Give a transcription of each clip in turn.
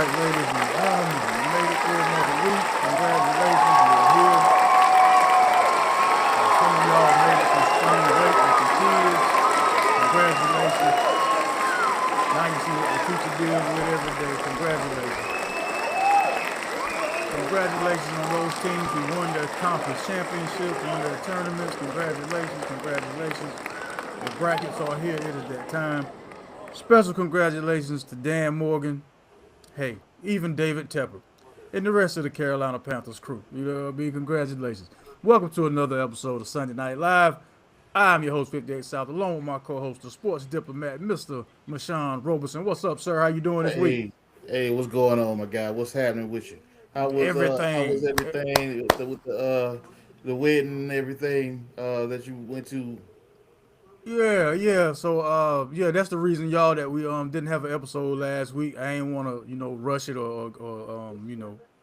right, ladies and gentlemen, you made it through another week. Congratulations, you're here. Some of y'all made it through spring break with your kids. Congratulations. Now you see what the teacher deals with every day. Congratulations. Congratulations on those teams who won their conference championships, won their tournaments. Congratulations, congratulations. The brackets are here. It is that time. Special congratulations to Dan Morgan. Hey, even David Tepper and the rest of the Carolina Panthers crew. You know what I mean? Congratulations. Welcome to another episode of Sunday Night Live. I'm your host, 58 South, along with my co-host, the sports diplomat, Mr. Mashawn Roberson. What's up, sir? How you doing this week? Hey, what's going on, my guy? What's happening with you? How was Everything. everything with the wedding and everything that you went to? Yeah. So yeah, that's the reason, y'all, that we didn't have an episode last week. I ain't wanna, rush it or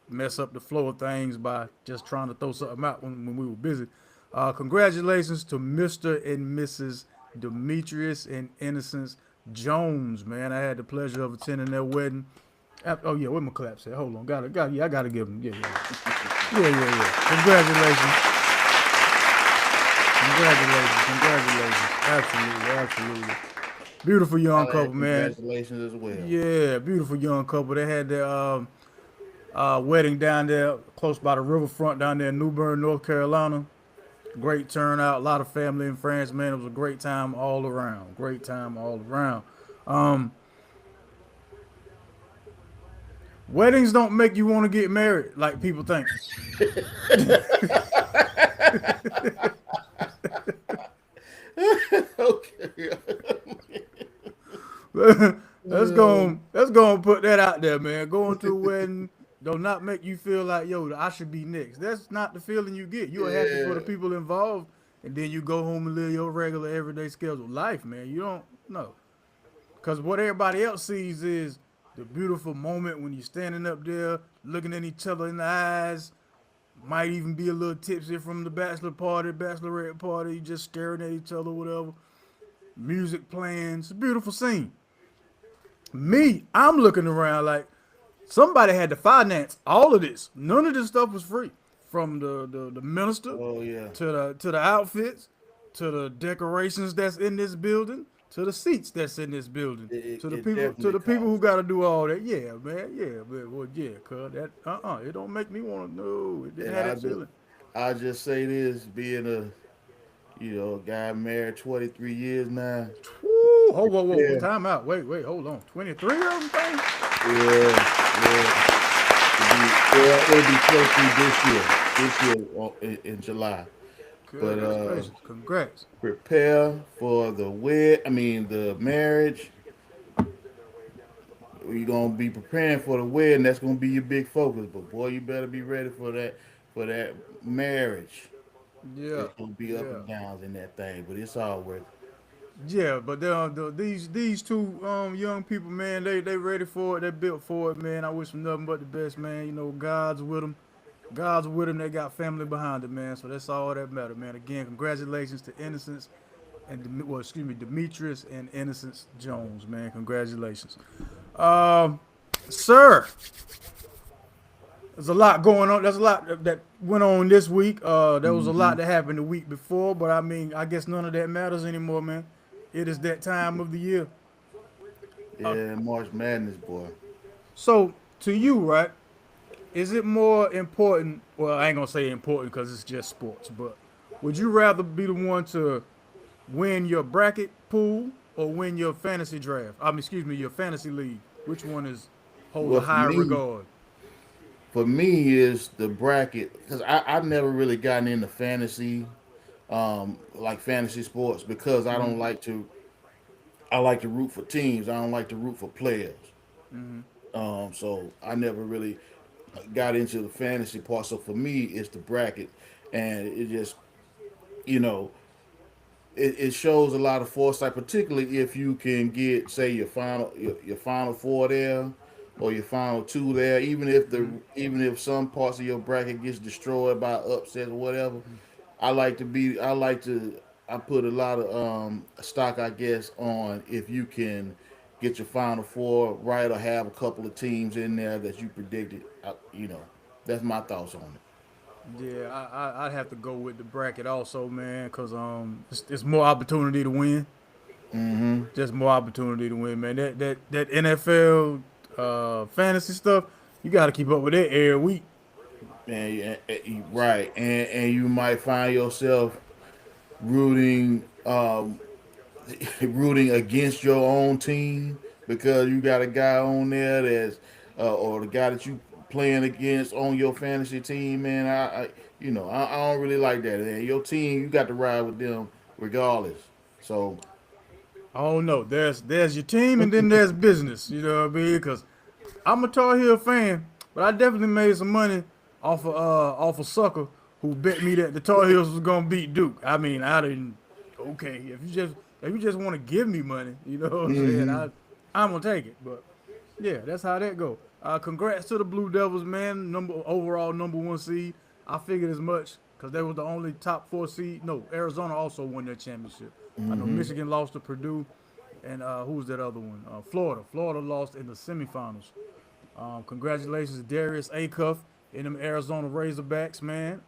mess up the flow of things by just trying to throw something out when we were busy. Congratulations to Mr. and Mrs. Demetrius and Innocence Jones, man. I had the pleasure of attending their wedding. Oh yeah, where my claps at? Hold on, yeah, I gotta give them. Yeah. Congratulations. Congratulations. Absolutely. Beautiful young I'll couple, add man. congratulations as well. Yeah, beautiful young couple. They had their wedding down there close by the riverfront down there in New Bern, North Carolina. Great turnout, a lot of family and friends, man. It was a great time all around. Great time all around. Um, Weddings don't make you want to get married like people think. Okay. let's go and put that out there, man. Going to a wedding do not make you feel like, yo, I should be next. That's not the feeling you get. You are happy for the Yeah. people involved, and then you go home and live your regular everyday scheduled life, man. You don't know. Because what everybody else sees is the beautiful moment when you're standing up there, looking at each other in the eyes. Might even be a little tipsy from the bachelor party, bachelorette party, you just staring at each other, whatever. Music playing. It's a beautiful scene. Me, I'm looking around like somebody had to finance all of this. None of this stuff was free. From the minister Oh yeah. to the outfits, to the decorations that's in this building, to the seats that's in this building, It, to the it people to definitely the people who costs. got to do all that. Yeah, man. Yeah, but well, yeah, cuz that it don't make me want to know. It didn't And have that feeling. I just say this, being a guy married 23 years now. Woo! Whoa. Yeah. Time out. Wait. Hold on. 23 of them things? Yeah. It'll be 23 this year in July. But Goodness gracious. Congrats. prepare for the marriage. You're gonna be preparing for the wedding. That's gonna be your big focus. But boy, you better be ready for that marriage. Yeah. It's gonna be up Yeah. and downs in that thing, but it's all worth it. Yeah, but these two young people, man, they ready for it. They built for it, man. I wish them nothing but the best, man. You know, God's with them. God's with them. They got family behind it, man. So that's all that matter, man. Again, congratulations to Innocence Demetrius and Innocence Jones, man. Congratulations, um, sir. There's a lot going on. There's a lot that went on this week. There was a lot Hmm. that happened the week before, but I mean, I guess none of that matters anymore, man. It is that time of the year. Uh, Yeah, March Madness, boy. so, to you, right? Is it more important? Well, I ain't gonna say important because it's just sports, but would you rather be the one to win your bracket pool or win your fantasy draft? Excuse me, your fantasy league. Which one is holds a Well, for higher me, regard? for me is the bracket because I've never really gotten into fantasy, like fantasy sports, because I like to root for teams. I don't like to root for players. So I never really got into the fantasy part. So for me, it's the bracket, and it just you know it shows a lot of foresight, particularly if you can get, say, your final four there, or your final two there. Even if some parts of your bracket gets destroyed by upsets or whatever, I like to I put a lot of stock, I guess, on if you can get your Final Four right or have a couple of teams in there that you predicted. That's my thoughts on it. Yeah, I'd have to go with the bracket also, man, because it's more opportunity to win. Mm-hmm. Just more opportunity to win, man. That NFL fantasy stuff, you got to keep up with that every week. Right, and you might find yourself rooting rooting against your own team because you got a guy on there that's or the guy that you playing against on your fantasy team, man. I don't really like that. Man. Your team, you got to ride with them regardless. So I don't know. There's your team and then there's business. You know what I mean? Because I'm a Tar Heel fan, but I definitely made some money off a sucker who bet me that the Tar Heels was gonna beat Duke. I mean, I didn't. Okay, if you just want to give me money, you know what I'm saying? hmm I'm gonna take it. But yeah, that's how that go. Congrats to the Blue Devils, man. Overall number one seed. I figured as much because they were the only top four seed. No, Arizona also won their championship. I know hmm Michigan lost to Purdue, and who was that other one? Florida. Florida lost in the semifinals. Congratulations, Darius Acuff and them Arizona Razorbacks, man.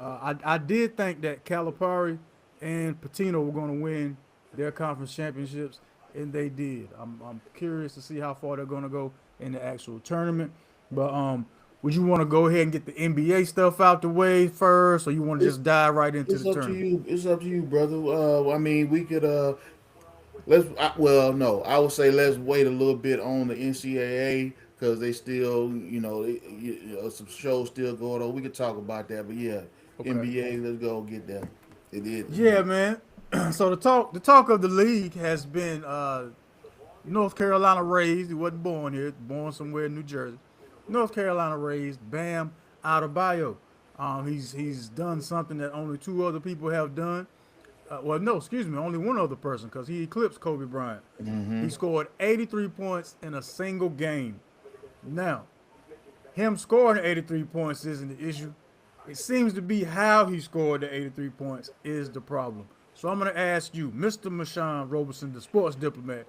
I did think that Calipari and Patino were going to win their conference championships, and they did. I'm curious to see how far they're going to go in the actual tournament. But would you want to go ahead and get the NBA stuff out the way first, or you want to it's just dive right into it's the up to tournament? you. It's up to you, brother. I mean, we could well, no, I would say let's wait a little bit on the NCAA because they still, some shows still going on. We could talk about that, but yeah, Okay. NBA, let's go get that. It is. Yeah, man. So the talk of the league has been North Carolina raised. He wasn't born here, born somewhere in New Jersey. North Carolina raised Bam Adebayo. He's done something that only two other people have done. Well, no, excuse me, only one other person because he eclipsed Kobe Bryant. He scored 83 points in a single game. Now, him scoring 83 points isn't the issue. It seems to be how he scored the 83 points is the problem. So I'm going to ask you, Mr. Mashawn Roberson, the sports diplomat,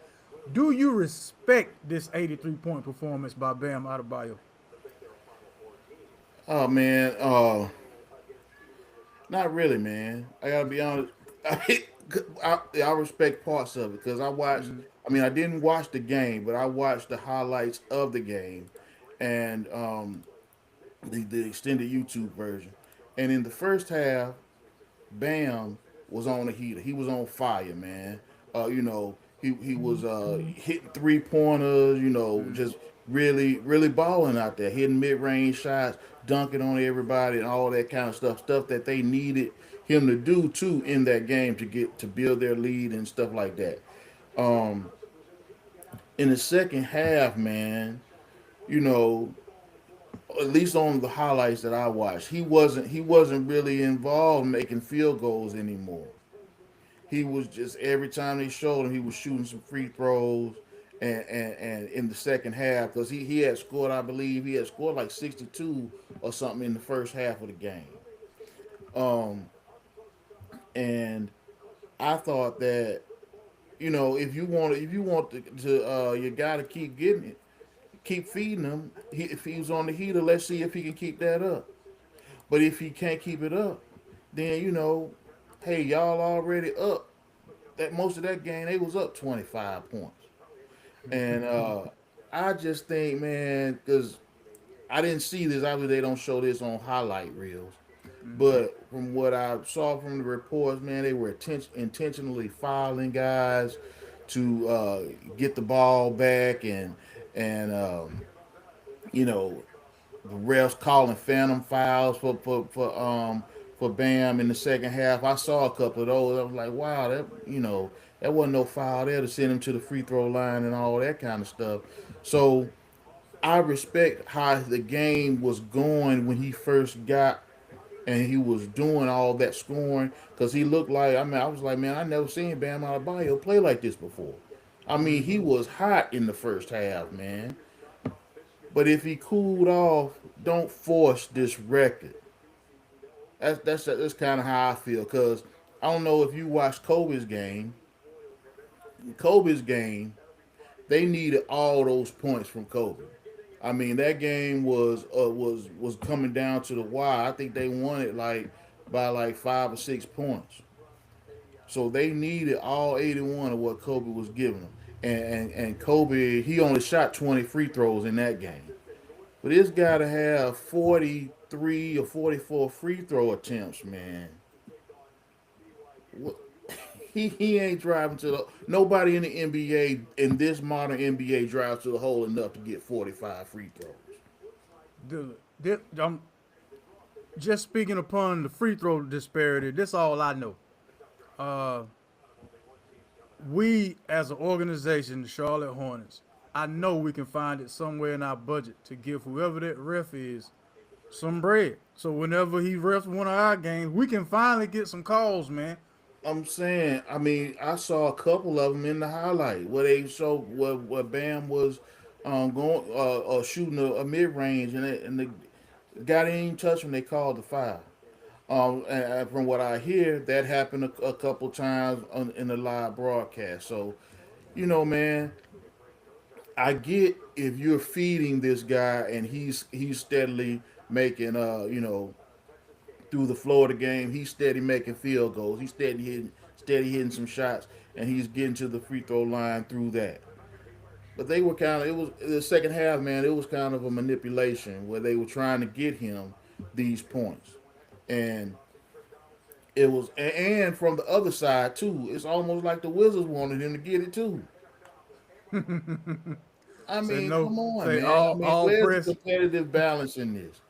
do you respect this 83-point performance by Bam Adebayo? Oh man, not really, man. I gotta be honest. I respect parts of it because I watched. I mean, I didn't watch the game, but I watched the highlights of the game, and the extended YouTube version. And in the first half, Bam was on a heater. He was on fire, man. He was hitting 3 pointers. Just really balling out there, hitting mid range shots, dunking on everybody, and all that kind of stuff. Stuff that they needed him to do too in that game to build their lead and stuff like that. Um, in the second half, man, you know, at least on the highlights that I watched, he wasn't really involved making field goals anymore. He was just every time they showed him, he was shooting some free throws, and in the second half because he had scored, I believe he had scored like 62 or something in the first half of the game. Um, and I thought that if you want you got to keep getting it, keep feeding him. If he's on the heater, let's see if he can keep that up. But if he can't keep it up, then hey, y'all already up. That most of that game they was up 25 points, and I just think, man, because I didn't see this. Obviously, they don't show this on highlight reels, but from what I saw from the reports, man, they were intentionally fouling guys to get the ball back, and you know the refs calling phantom fouls for Bam in the second half. I saw a couple of those. I was like, wow, that wasn't no foul there to send him to the free throw line and all that kind of stuff. So I respect how the game was going when he first got and he was doing all that scoring because he looked like, I mean, I was like, man, I never seen Bam Adebayo play like this before. I mean, he was hot in the first half, man. But if he cooled off, don't force this record. That's kind of how I feel. Cause I don't know if you watched Kobe's game. Kobe's game, they needed all those points from Kobe. I mean, that game was coming down to the wire. I think they won it like by like 5 or 6 points. So they needed all 81 of what Kobe was giving them. And Kobe, he only shot 20 free throws in that game. But this got to have 43 or 44 free throw attempts, man. What? He ain't driving to the. Nobody in the NBA, in this modern NBA, drives to the hole enough to get 45 free throws. I'm just speaking upon the free throw disparity. This all I know. Uh, we as an organization, the Charlotte Hornets, I know we can find it somewhere in our budget to give whoever that ref is some bread. So whenever he refs one of our games, we can finally get some calls, man. I'm saying, I mean, I saw a couple of them in the highlight where they showed where Bam was going shooting a mid range and the guy didn't even touch him. They called the foul. And from what I hear, that happened a couple times in the live broadcast. So, man, I get if you're feeding this guy and he's steadily making through the flow of the game, he's steady making field goals. He's steady hitting some shots, and he's getting to the free throw line through that. But they were kind of it was the second half, man. It was kind of a manipulation where they were trying to get him these points, and it was and from the other side too. It's almost like the Wizards wanted him to get it too. I Say mean, no, come on, say man. I mean, all where's the press, competitive balance in this?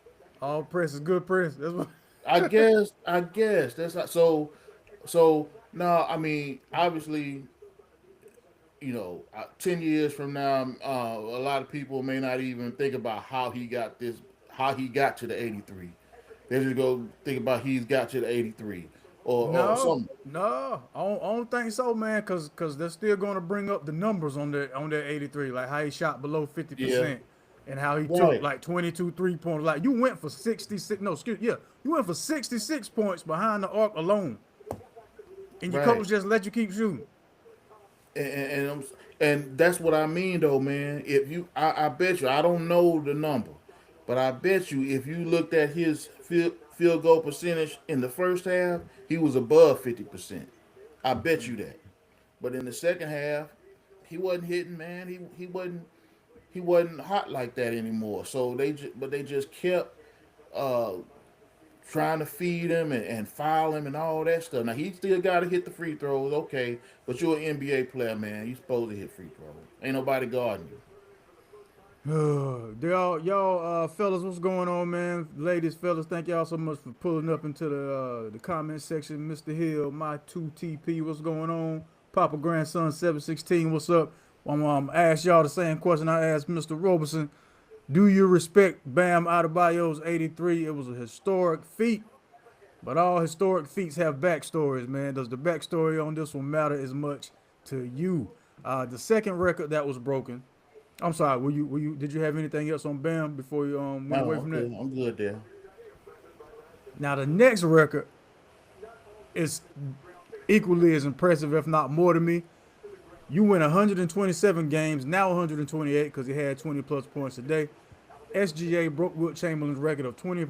all press is good press. That's what. I guess that's not, so. So no, I mean, obviously, 10 years from now, a lot of people may not even think about how he got to the 83. They just go think about he's got to the 83 or No, something. no, I don't think so, man. Cause they're still gonna bring up the numbers on that 83, like how he shot below fifty Yeah, percent, and how he took right, like 22 3 pointers. Like you went for 66. No, excuse, yeah, you went for 66 points behind the arc alone, and your right. coach just let you keep shooting. And that's what I mean, though, man. If I bet you, I don't know the number, but I bet you, if you looked at his field goal percentage in the first half, he was above 50%. I bet you that. But in the second half, he wasn't hitting, man. He wasn't hot like that anymore. So they just kept uh, trying to feed him and foul him and all that stuff. Now he still got to hit the free throws, okay. But you're an NBA player, man. You supposed to hit free throws. Ain't nobody guarding you. Y'all, fellas, what's going on, man? Ladies, fellas, thank y'all so much for pulling up into the comment section. Mr. Hill, my 2TP, what's going on? Papa Grandson 716, what's up? Ask y'all the same question I asked Mr. Roberson. Do you respect Bam Adebayo's 83? It was a historic feat, but all historic feats have backstories, man. Does the backstory on this one matter as much to you? The second record that was broken. I'm sorry. Did you have anything else on Bam before you went away No, from that? I'm good there. Now the next record is equally as impressive, if not more, to me. You win 127 games, now 128 because he had 20 plus points a day. SGA broke Wilt Chamberlain's record of 20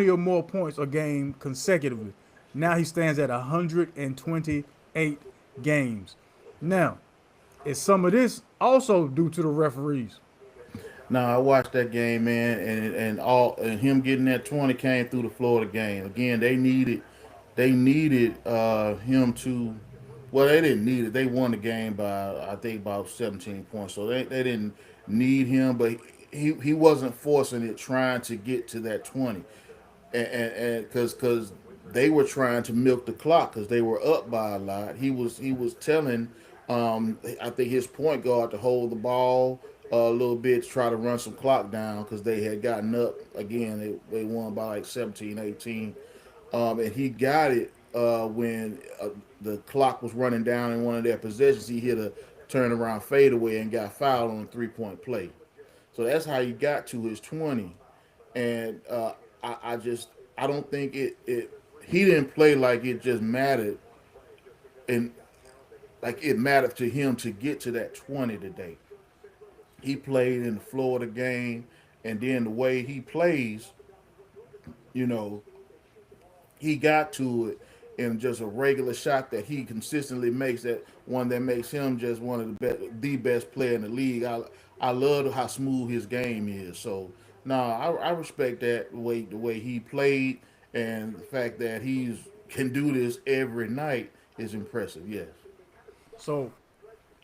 or more points a game consecutively. Now he stands at 128 games. Now, is some of this also due to the referees? Now I watched that game, man, and him getting that 20 came through the floor of the game. Again, they needed him to. Well, they didn't need it. They won the game by I think about 17 points. So they didn't need him, but he wasn't forcing it, trying to get to that 20, and because they were trying to milk the clock because they were up by a lot. He was telling I think his point guard to hold the ball a little bit to try to run some clock down because they had gotten up again. They won by like 17, 18, and he got it when the clock was running down in one of their possessions. He hit a turnaround fadeaway and got fouled on a 3-point play. So that's how he got to his 20. And I don't think it he didn't play like it just mattered. And like it mattered to him to get to that 20 today. He played in the flow of the game, and then the way he plays, you know, he got to it in just a regular shot that he consistently makes. That one that makes him just one of the best player in the league. I love how smooth his game is. So no, I respect that the way he played, and the fact that he's can do this every night is impressive. Yes. So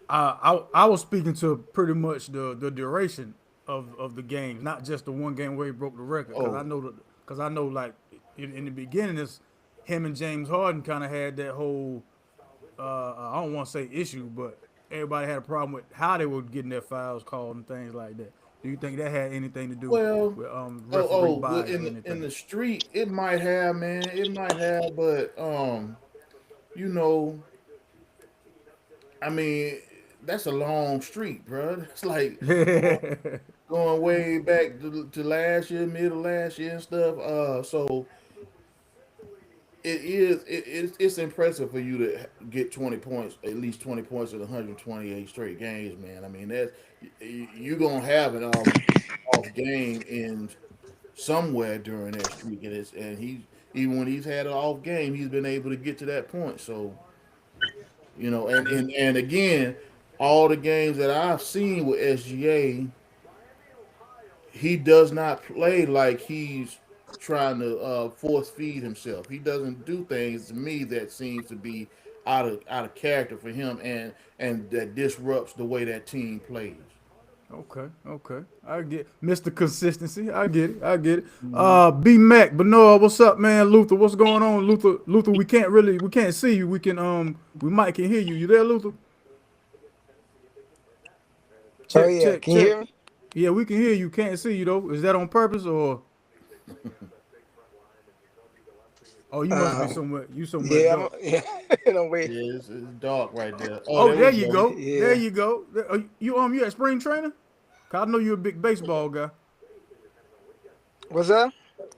I was speaking to pretty much the duration of the games, not just the one game where he broke the record. Because I Oh know because I know like in the beginning, it's him and James Harden kind of had that whole I don't want to say issue, but everybody had a problem with how they were getting their fouls called and things like that. Do you think that had anything to do well. with referee Well, bias or in anything? the street, it might have, man. It might have, but you know, I mean, that's a long street, bro. It's like going way back to last year, middle last year and stuff. So it's impressive for you to get 20 points, at least 20 points in 128 straight games, man. I mean, that's you're gonna have an off game in somewhere during that streak, and he even when he's had an off game, he's been able to get to that point. So and again, all the games that I've seen with SGA, he does not play like he's trying to force feed himself. He doesn't do things to me that seems to be out of character for him, and that disrupts the way that team plays. Okay, okay. I get Mr. Consistency. I get it. I get it. B Mac, Benoit, what's up, man? Luther, what's going on? Luther, we can't see you. We might can hear you. You there, Luther? Oh Check, yeah, check, can you check. hear me? Yeah, we can hear you. Can't see you though. Is that on purpose or oh you must be Uh, somewhere somewhere yeah, dark. yeah. No way. Yeah, it's dark right there. Oh, Oh, there there we you go. go. There Yeah. you go. You at spring training? 'Cause I know you're a big baseball guy. What's up?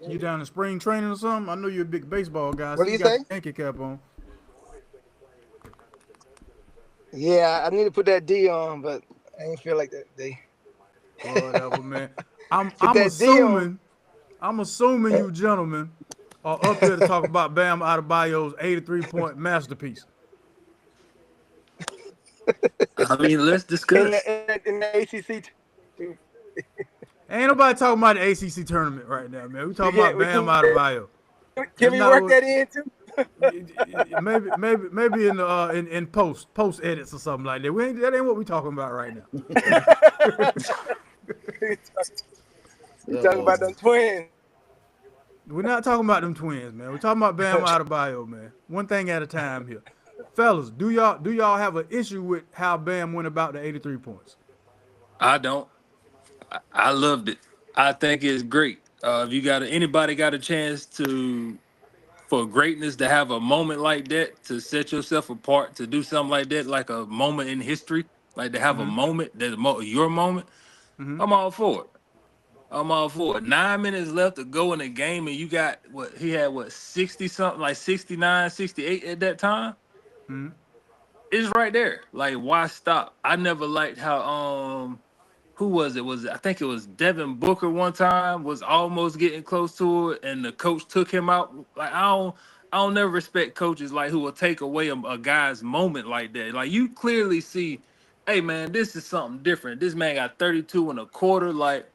You down in spring training or something? I know you're a big baseball guy. I What see do you you got say? the Yankee cap on. Yeah, I need to put that D on, but I ain't feel like that day. Whatever, man. I'm Put I'm that D on. assuming I'm assuming you gentlemen are up here to talk about Bam Adebayo's 83-point masterpiece. I mean, let's discuss. In the ACC too. Ain't nobody talking about the ACC tournament right now, man. We talking about We Bam can Adebayo. can That's we not work what. that in too? Maybe in the in post edits or something like that. That ain't what we talking about right now. We talking about Uh, them twins. We're not talking about them twins, man. We're talking about Bam Adebayo, man. One thing at a time here. Fellas, do y'all have an issue with how Bam went about the 83 points? I don't. I loved it. I think it's great. If you got anybody got a chance to for greatness to have a moment like that, to set yourself apart, to do something like that, like a moment in history, like to have a moment that's your moment. I'm all for it. I'm all for it. 9 minutes left to go in the game, and you got what he had, what 60 something, like 69, 68 at that time. It's right there. Like, why stop? I never liked how who was it? I think it was Devin Booker one time was almost getting close to it, and the coach took him out. Like I don't never respect coaches like who will take away a guy's moment like that. Like you clearly see, hey man, this is something different. This man got 32 and a quarter. Like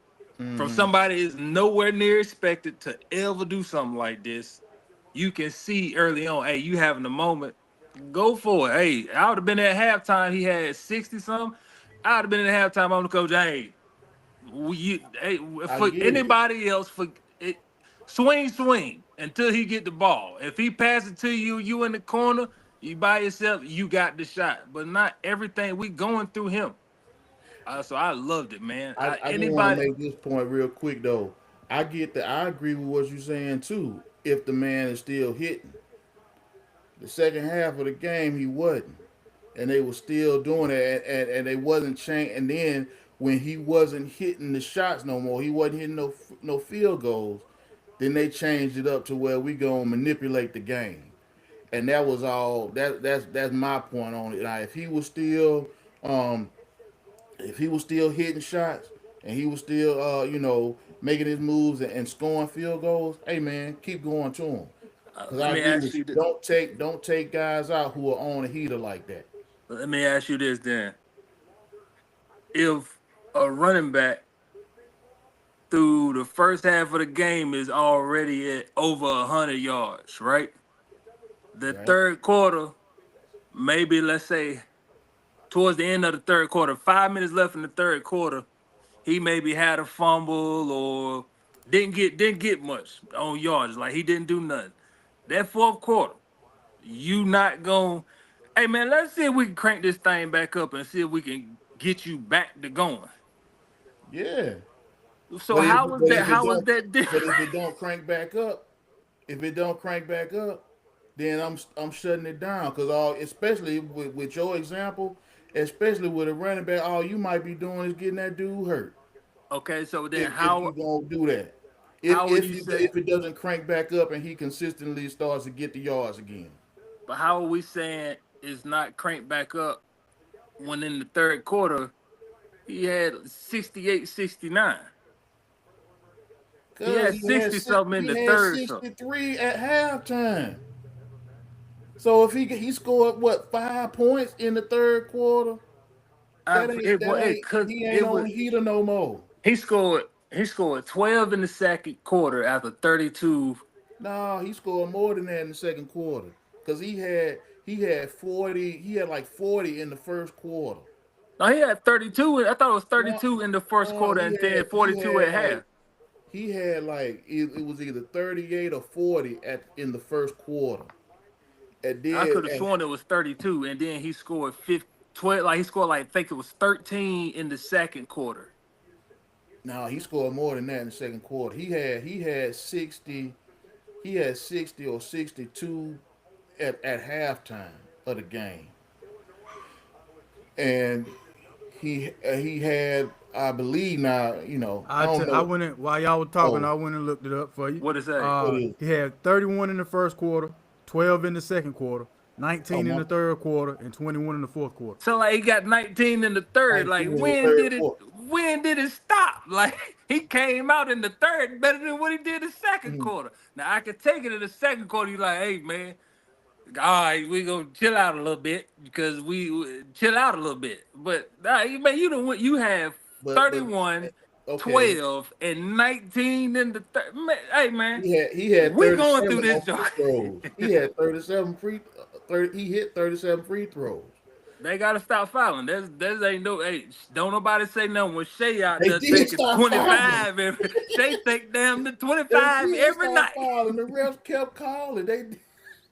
from somebody is nowhere near expected to ever do something like this. You can see early on, hey, you having a moment. Go for it. Hey, I would have been at halftime. He had 60 something. I would have been at halftime on the coach. Hey, hey, I for get it. anybody else, for it, swing until he get the ball. If he pass it to you, you in the corner, you by yourself, you got the shot. But not everything we going through him. So I loved it, man. I just want to Anybody, make this point real quick though. I get that. I agree with what you're saying too. If the man is still hitting, the second half of the game he wasn't, and they were still doing it, and they wasn't changing. And then when he wasn't hitting the shots no more, he wasn't hitting no field goals. Then they changed it up to where we gonna manipulate the game. and that was all. That's my point on it. Now, um, if he was still hitting shots and he was still, making his moves and scoring field goals, hey man, keep going to him. Because Let I me agree ask with you you. this. Don't take guys out who are on a heater like that. Let me ask you this then. If a running back through the first half of the game is already at over 100 yards, right? The Right? third quarter, maybe let's say towards the end of the third quarter, 5 minutes left in the third quarter, he maybe had a fumble or didn't get much on yards. Like he didn't do nothing. That fourth quarter, you not going, hey man, let's see if we can crank this thing back up and see if we can get you back to going. Yeah. So how was that? How was that But if different? it don't crank back up, then I'm shutting it down because especially with your example, especially with a running back, all you might be doing is getting that dude hurt. Okay, so then If you gonna do that, how would you say? if it doesn't crank back up and he consistently starts to get the yards again. But how are we saying it's not cranked back up when in the third quarter he had 68, 69? He Cause had 60 something in he the had third. So 63 at halftime. So if he scored what 5 points in the third quarter, he ain't it on was heater no more. he scored 12 in the second quarter after 32. No, he scored more than that in the second quarter. Cause he had 40. He had like 40 in the first quarter. No, he had 32. I thought it was No, 32 in the first no, quarter and then 42 at half. he had like it was either 38 or 40 in the first quarter. And I then could have sworn it was 32, and then he scored 12. Like he scored like I think it was 13 in the second quarter. no, he scored more than that in the second quarter. He had 60. He had 60 or 62 at halftime of the game, and he had, I believe, now I don't I know went in while y'all were talking. oh I went and looked it up for you. What is that? what is He had 31 in the first quarter, 12 in the second quarter, oh 19 in my the third quarter, and 21 in the fourth quarter. So like he got 19 in the third. Like 19 in the third quarter. when did it stop? Like he came out in the third better than what he did the second Mhm. quarter. Now I could take it in the second quarter. You like, hey man, all right, we gonna chill out a little bit because we chill out a little bit. But nah, man, you have But 31, okay, 12, and 19 in the third. Man, hey man, he had we going through 37 this on free joint. throws. He had 37 30. He hit 37 free throws. They gotta stop fouling. There's ain't no hey, don't nobody say nothing when Shay out They there did taking stop fouling. 25 every Shay take down the They 25 did every stop night. fouling. The refs kept calling.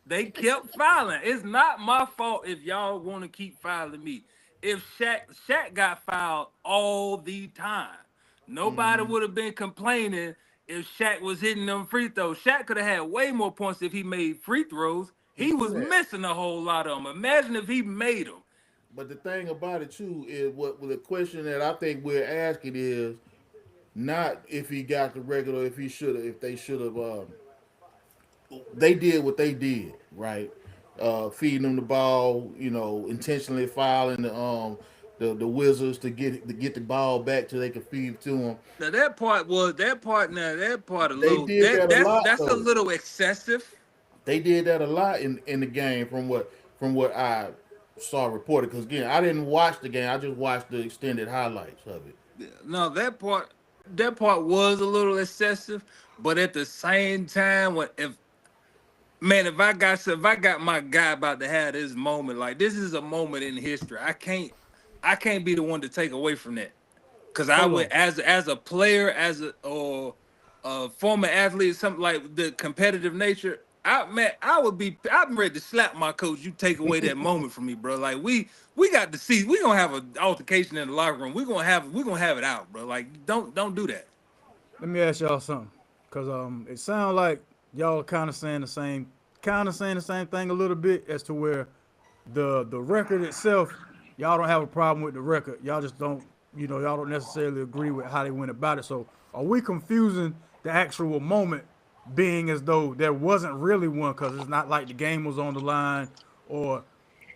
They kept fouling. It's not my fault if y'all want to keep fouling me. If Shaq got fouled all the time, nobody Mhm. would have been complaining if Shaq was hitting them free throws. Shaq could have had way more points if he made free throws. He He was could have. missing a whole lot of them. Imagine if he made them. But the thing about it too is what the question that I think we're asking is not if he got the regular, if they should have. They did what they did, right? Feeding them the ball, intentionally fouling the Wizards to get the ball back so they could feed it to them. Now that part a They little did that a lot that's a though. little excessive. They did that a lot in the game from what I saw reported. Because again, I didn't watch the game. I just watched the extended highlights of it. No, that part was a little excessive, but at the same time, if I got my guy about to have this moment, like this is a moment in history. I can't be the one to take away from that. Cause I Hold would on. as a player, or a former athlete, something like the competitive nature. I'm ready to slap my coach. You take away that moment from me, bro. Like we got to see. We gonna have an altercation in the locker room. We gonna have it out, bro. Like don't do that. Let me ask y'all something, cause it sounds like y'all kind of saying the same thing a little bit as to where the record itself, y'all don't have a problem with the record. Y'all just don't, y'all don't necessarily agree with how they went about it. So are we confusing the actual moment being as though there wasn't really one because it's not like the game was on the line or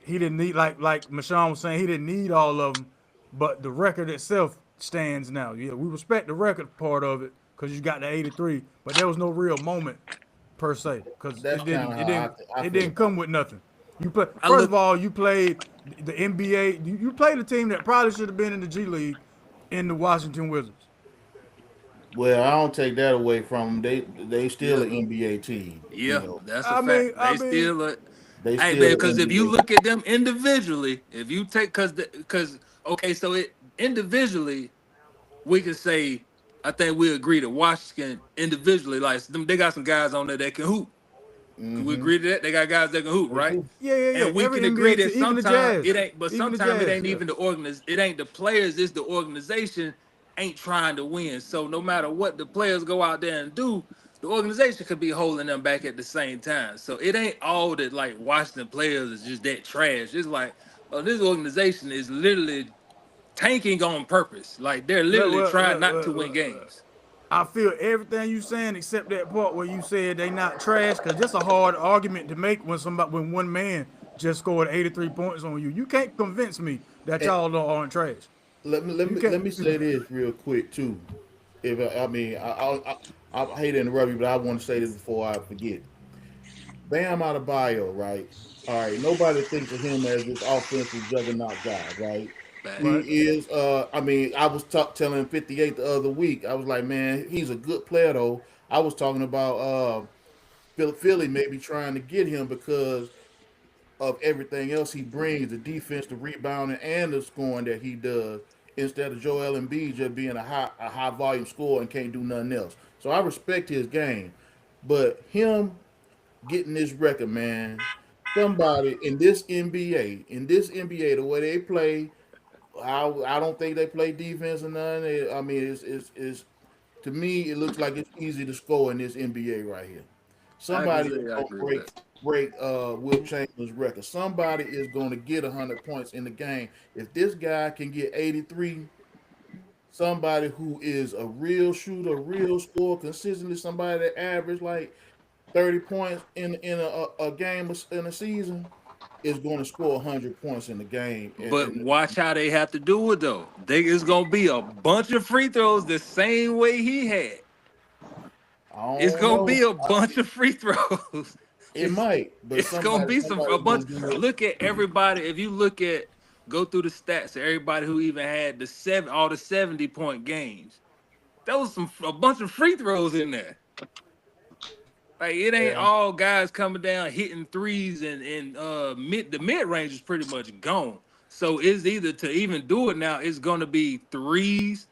he didn't need like Michon was saying he didn't need all of them, but the record itself stands now. Yeah, we respect the record part of it because you got the 83, but there was no real moment per se because That's kind of how I it feel didn't about come with nothing. You play I first of look. all, you played the NBA. You played a team that probably should have been in the G League in the Washington Wizards. it. Well, I don't take that away from them. They still Yeah, an NBA team. You yeah, know, that's a I fact. mean, I They mean, still are. they Hey still man, an because if you NBA. look at them individually, if you take because okay, so it individually we can say I think we agree that Washington individually like them, they got some guys on there that can hoop. Can we Mm-hmm. agree to that? They got guys that can hoop, They right? do. yeah, yeah, yeah. And we Every can agree NBA that team, even the sometimes Jazz, it ain't, but even the sometimes it Jazz. ain't Yeah, even it ain't the players, it's the organization ain't trying to win. So no matter what the players go out there and do, the organization could be holding them back at the same time. So it ain't all that like Washington players is just that trash. It's like, oh, this organization is literally tanking on purpose. Like they're look, literally well, trying look, not to look, win look, look. games. I feel everything you saying except that part where you said they not trash, cause that's a hard argument to make when one man just scored 83 points on you. You can't convince me that And y'all aren't trash. You can't. let me say this real quick too. If I mean, I hate to interrupt you, but I want to say this before I forget. Bam Adebayo, right? All right. Nobody thinks of him as this offensive juggernaut guy, right? He Right. Facts. is. I mean, I was telling 58 the other week. I was like, man, he's a good player though. I was talking about Philly maybe trying to get him because of everything else he brings, the defense, the rebounding, and the scoring that he does, instead of Joel Embiid just being a high volume scorer and can't do nothing else. So I respect his game, but him getting this record, man, somebody in this NBA, the way they play, I don't think they play defense or none. I mean, it's to me, it looks like it's easy to score in this NBA right here. I can Somebody is say I gonna agree with that. break Will Chamberlain's record. Somebody is going to get 100 points in the game. If this guy can get 83, somebody who is a real shooter, a real scorer, consistently, somebody that average like 30 points in a game in a season is going to score 100 points in the game. But watch how they have to do it though. They it's gonna be a bunch of free throws the same way he had. I It's don't gonna know. be a bunch of free throws. It It's might, but it's gonna be some a somebody's bunch. going to do it. Look at everybody. If you look at go through the stats of everybody who even had all the 70-point games, there was a bunch of free throws in there. Like it ain't Yeah. all guys coming down hitting threes and the mid range is pretty much gone. So it's either to even do it now, it's gonna be threes,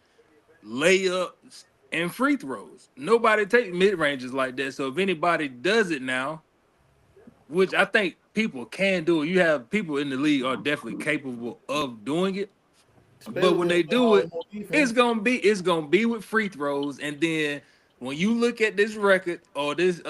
layups, and free throws. Nobody take mid ranges like that. So if anybody does it now, which I think people can do it, you have people in the league are definitely capable of doing it. But Especially when with they do all it, more defense. it's gonna be with free throws. And then when you look at this record or this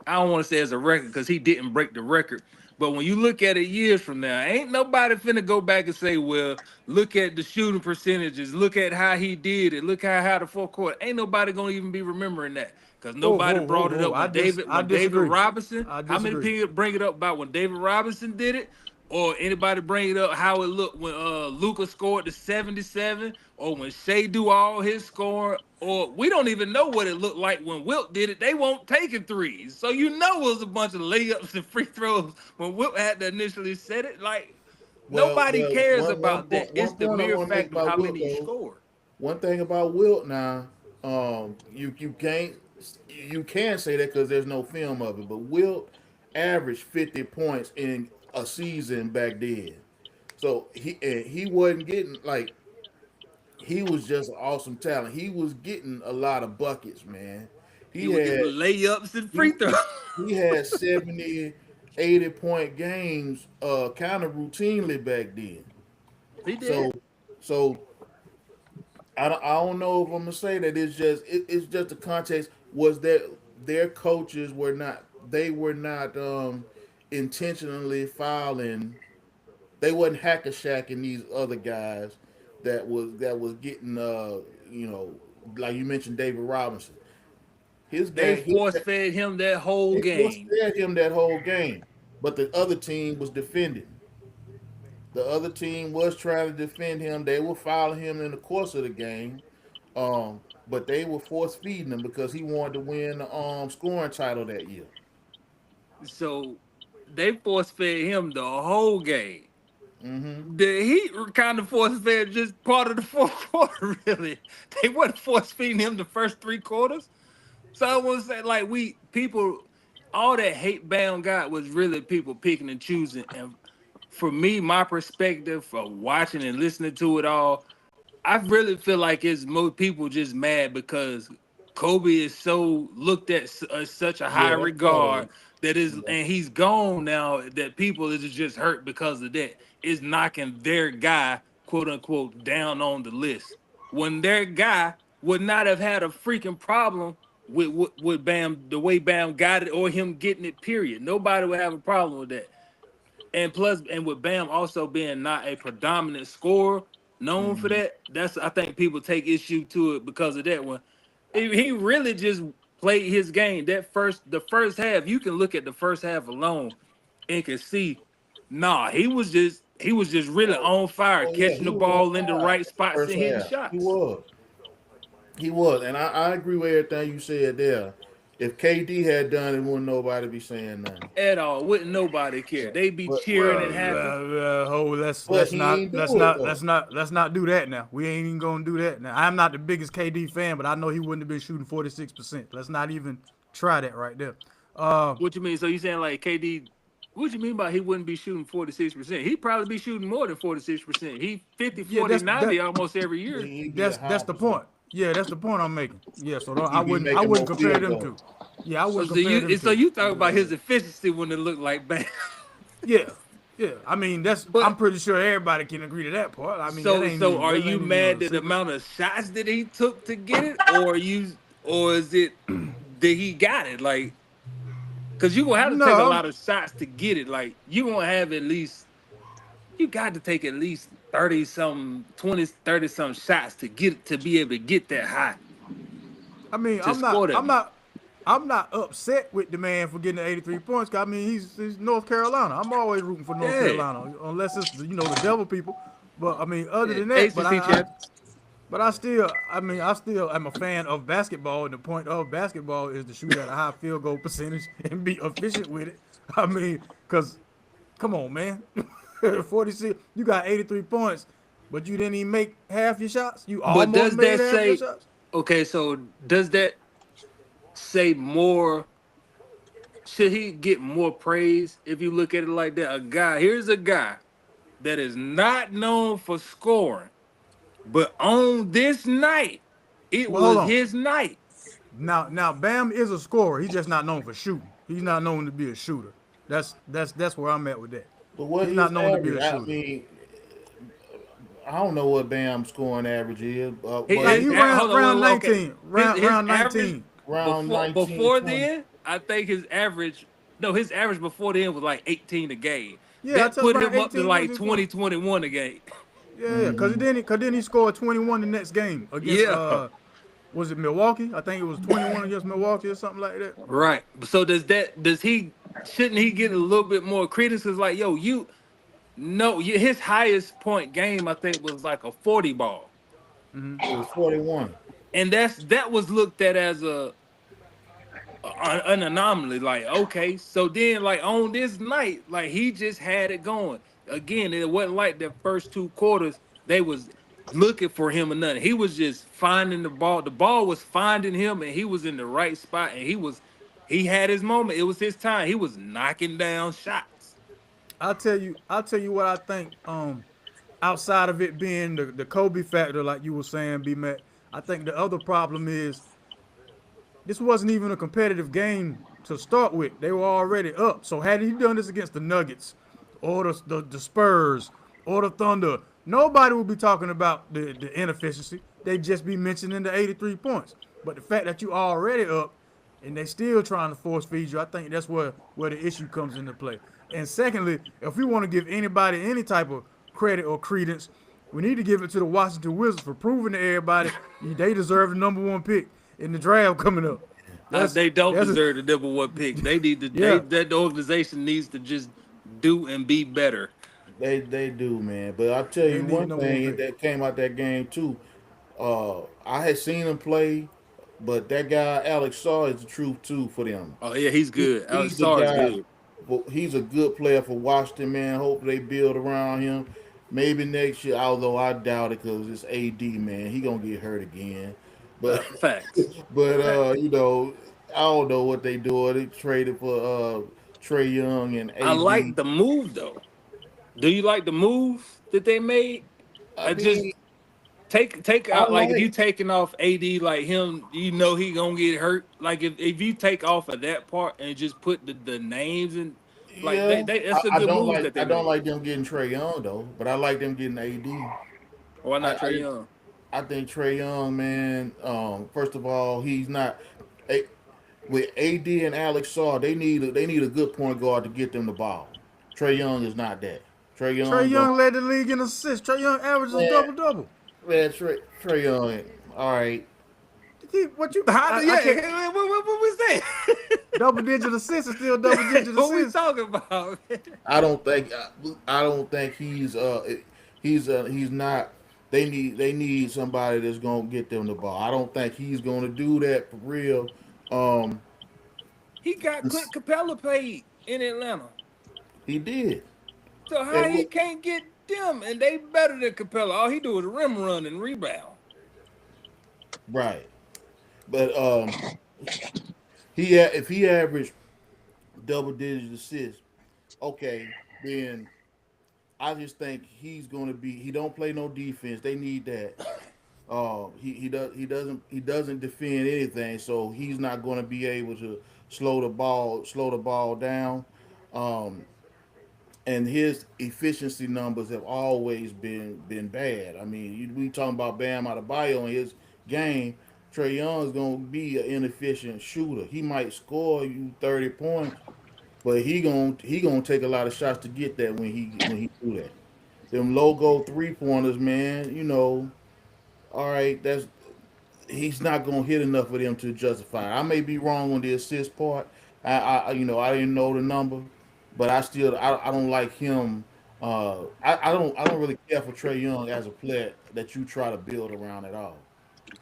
I don't want to say it's a record because he didn't break the record. But when you look at it years from now, ain't nobody finna go back and say, well, look at the shooting percentages, look at how he did it, look how the fourth quarter. Ain't nobody gonna even be remembering that. Because Whoa, nobody whoa, whoa, brought it whoa. up I when David disagree. Robinson, I how many disagree. people bring it up about when David Robinson did it? Or anybody bring it up how it looked when Luca scored the 77, or when Shea do all his scoring, or we don't even know what it looked like when Wilt did it. They won't take it threes. So you know it was a bunch of layups and free throws when Wilt had to initially set it. Like nobody Well, cares about that. It's one the point I mere want to make fact of about how Wilt many you though. scored. One thing about Wilt now, you can't you can say that because there's no film of it, but Wilt averaged 50 points in a season back then. So he wasn't getting like he was just an awesome talent. He was getting a lot of buckets, man. He He would get had layups and he free throws. he had 70, 80 point games kind of routinely back then. He did. So so I don't know if I'm gonna say that it's just the context was that their coaches were not intentionally fouling. They wasn't hacker shacking these other guys that was getting you know, like you mentioned David Robinson. His They game, force fed him that whole they forced game. fed him that whole game. But the other team was defending. The other team was trying to defend him. They were fouling him in the course of the game. But they were force feeding him because he wanted to win the scoring title that year. So they force fed him the whole game. Mm-hmm. The Heat were kind of force fed just part of the fourth quarter, really. They wasn't force feeding him the first 3 quarters. So I want to say, like, all that hate Bam got was really people picking and choosing. And for me, my perspective of watching and listening to it all, I really feel like it's most people just mad because Kobe is so looked at as such a high Yeah, that's part of regard it. that is, Yeah. and he's gone now. That people is just hurt because of that. Is knocking their guy, quote unquote, down on the list when their guy would not have had a freaking problem with Bam the way Bam got it or him getting it. Period. Nobody would have a problem with that. And plus, and with Bam also being not a predominant scorer, known for that, I think people take issue to it because of that one. He really just played his game. The first half, you can look at the first half alone and can see, he was just really on fire, Oh yeah, catching he the was on ball in the fire right spots first and hitting half. shots. He was. He was, and I agree with everything you said there. If KD had done it, wouldn't nobody be saying nothing. At all. Wouldn't nobody care. They be But cheering and happy. but he ain't do it though. let's not do that now. We ain't even gonna do that now. I'm not the biggest KD fan, but I know he wouldn't have been shooting 46%. Let's not even try that right there. What you mean? So you saying like KD? What you mean by he wouldn't be shooting 46%? He'd probably be shooting more than 46%. He 50, 40, 90 almost every year. He ain't be That's a high the point. Yeah, that's the point I'm making. Yeah, so I be wouldn't making more compare field them goals. two. Yeah, I wouldn't So compare them two. you talk about his efficiency when it looked like Bam. Yeah. I mean, But- I'm pretty sure everybody can agree to that part. I mean, that ain't So even- are that ain't you even mad a at the secret. amount of shots that he took to get it, or is it that he got it? Like, because you gonna have to take a No. lot of shots to get it. Like, you gonna have you got to take at least 30 some 20, 30 some shots to be able to get that high. I mean, to score them. I'm not upset with the man for getting the 83 points. 'Cause I mean, he's North Carolina. I'm always rooting for North Yeah. Carolina, unless it's the devil people. But I mean, other than that, ACC champ. but I still am a fan of basketball, and the point of basketball is to shoot at a high field goal percentage and be efficient with it. I mean, cause come on, man, 46, you got 83 points, but you didn't even make half your shots. You But almost does made that half your say shots. okay? So does that say more? Should he get more praise if you look at it like that? Here's a guy that is not known for scoring, but on this night, it Well, hold was on. his night. Now, Bam is a scorer. He's just not known for shooting. He's not known to be a shooter. That's where I'm at with that. But what He's not known to be a I shooter. mean, I don't know what Bam's scoring average is. But He- Like, he Hold on, round okay. 19, round His 19. average- round 19, Before 20. then, I think his average before then was like 18 a game. Yeah, I that told put you him about up to 18 like was his 20, 21 a game. Yeah, because then he scored 21 the next game against Yeah. Was it Milwaukee? I think it was 21 against Milwaukee or something like that. Right. So shouldn't he get a little bit more credence? Cause like, his highest point game, I think, was like a 40 ball. It was 41. And that was looked at as an anomaly. Like, okay, so then like on this night, like he just had it going. Again, it wasn't like the first 2 quarters, they was looking for him or nothing. He was just finding the ball. The ball was finding him, and he was in the right spot, and he had his moment. It was his time. He was knocking down shots. I'll tell you what I think. Outside of it being the Kobe factor, like you were saying, B-Mac, I think the other problem is this wasn't even a competitive game to start with. They were already up. So had he done this against the Nuggets or the Spurs or the Thunder, nobody would be talking about the inefficiency. They'd just be mentioning the 83 points. But the fact that you already up and they still trying to force feed you, I think that's where the issue comes into play. And secondly, if we want to give anybody any type of credit or credence, we need to give it to the Washington Wizards for proving to everybody they deserve the #1 pick in the draft coming up. They don't that's deserve the number one pick. They need to. yeah. That organization needs to just do and be better. They do, man. But I'll tell They you need one number one thing pick. that came out that game too. I had seen him play, but that guy Alex Saw is the truth too for them. Oh yeah, he's good. Alex He's the Starr is guy. good. Well, he's a good player for Washington, man. Hope they build around him. Maybe next year, although I doubt it because it's AD, man. He gonna get hurt again. But Facts. but Facts. I don't know what they do. They traded for Trey Young and I like AD. the move though. Do you like the move that they made? I I just mean, take I out like if you like. taking off AD like him, you know he gonna get hurt. Like if you take off of that part and just put the names and like Yeah, that's a I good don't move like. that they I don't made. like them getting Trey Young though, but I like them getting AD. Why I not Trey I, Young? I think Trey Young, man. First of all, he's not. A, with AD and Alex Saw, they need a good point guard to get them the ball. Trey Young is not that. Trey Trey Young don't. Young led the league in assists. Trey Young averages a Man, double double. man, Trey Young. All right, What you? How, I yeah, can't. what was that? Double digit assists is still double digit What we assists. talking about? I don't think he's not. They need somebody that's gonna get them the ball. I don't think he's gonna do that for real. Um, He got Clint Capella paid in Atlanta. he did. So how And he look, can't get them and they better than Capella? All he do is rim run and rebound. right, but if he averaged double digit assists, okay, then I just think he's gonna be. He don't play no defense. They need that. He doesn't defend anything, so he's not going to be able to slow the ball down. Um, and his efficiency numbers have always been bad. I mean, we talking about Bam Adebayo in his game. Trey Young is going to be an inefficient shooter. He might score you 30 points, but he gonna take a lot of shots to get that when he do that. Them logo 3 pointers, man. All right, that's he's not gonna hit enough of them to justify it. I may be wrong on the assist part. I didn't know the number, but I don't like him. I don't really care for Trey Young as a player that you try to build around at all.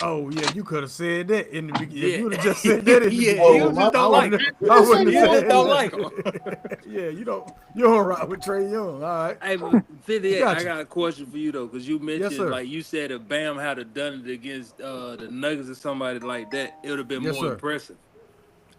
Oh yeah, you could have said that in the beginning. If Yeah. you would have just said that in the Yeah, Oh, beginning, well, you just I don't like wouldn't. him. I just say wouldn't You have you just said don't don't. like him. that. Yeah, you don't. You don't rock with Trey Young. All right, Hey, but 58, I gotcha. got a question for you though, because you Yes, mentioned sir. like you said if Bam had have done it against the Nuggets or somebody like that, it would have been Yes, more sir. impressive.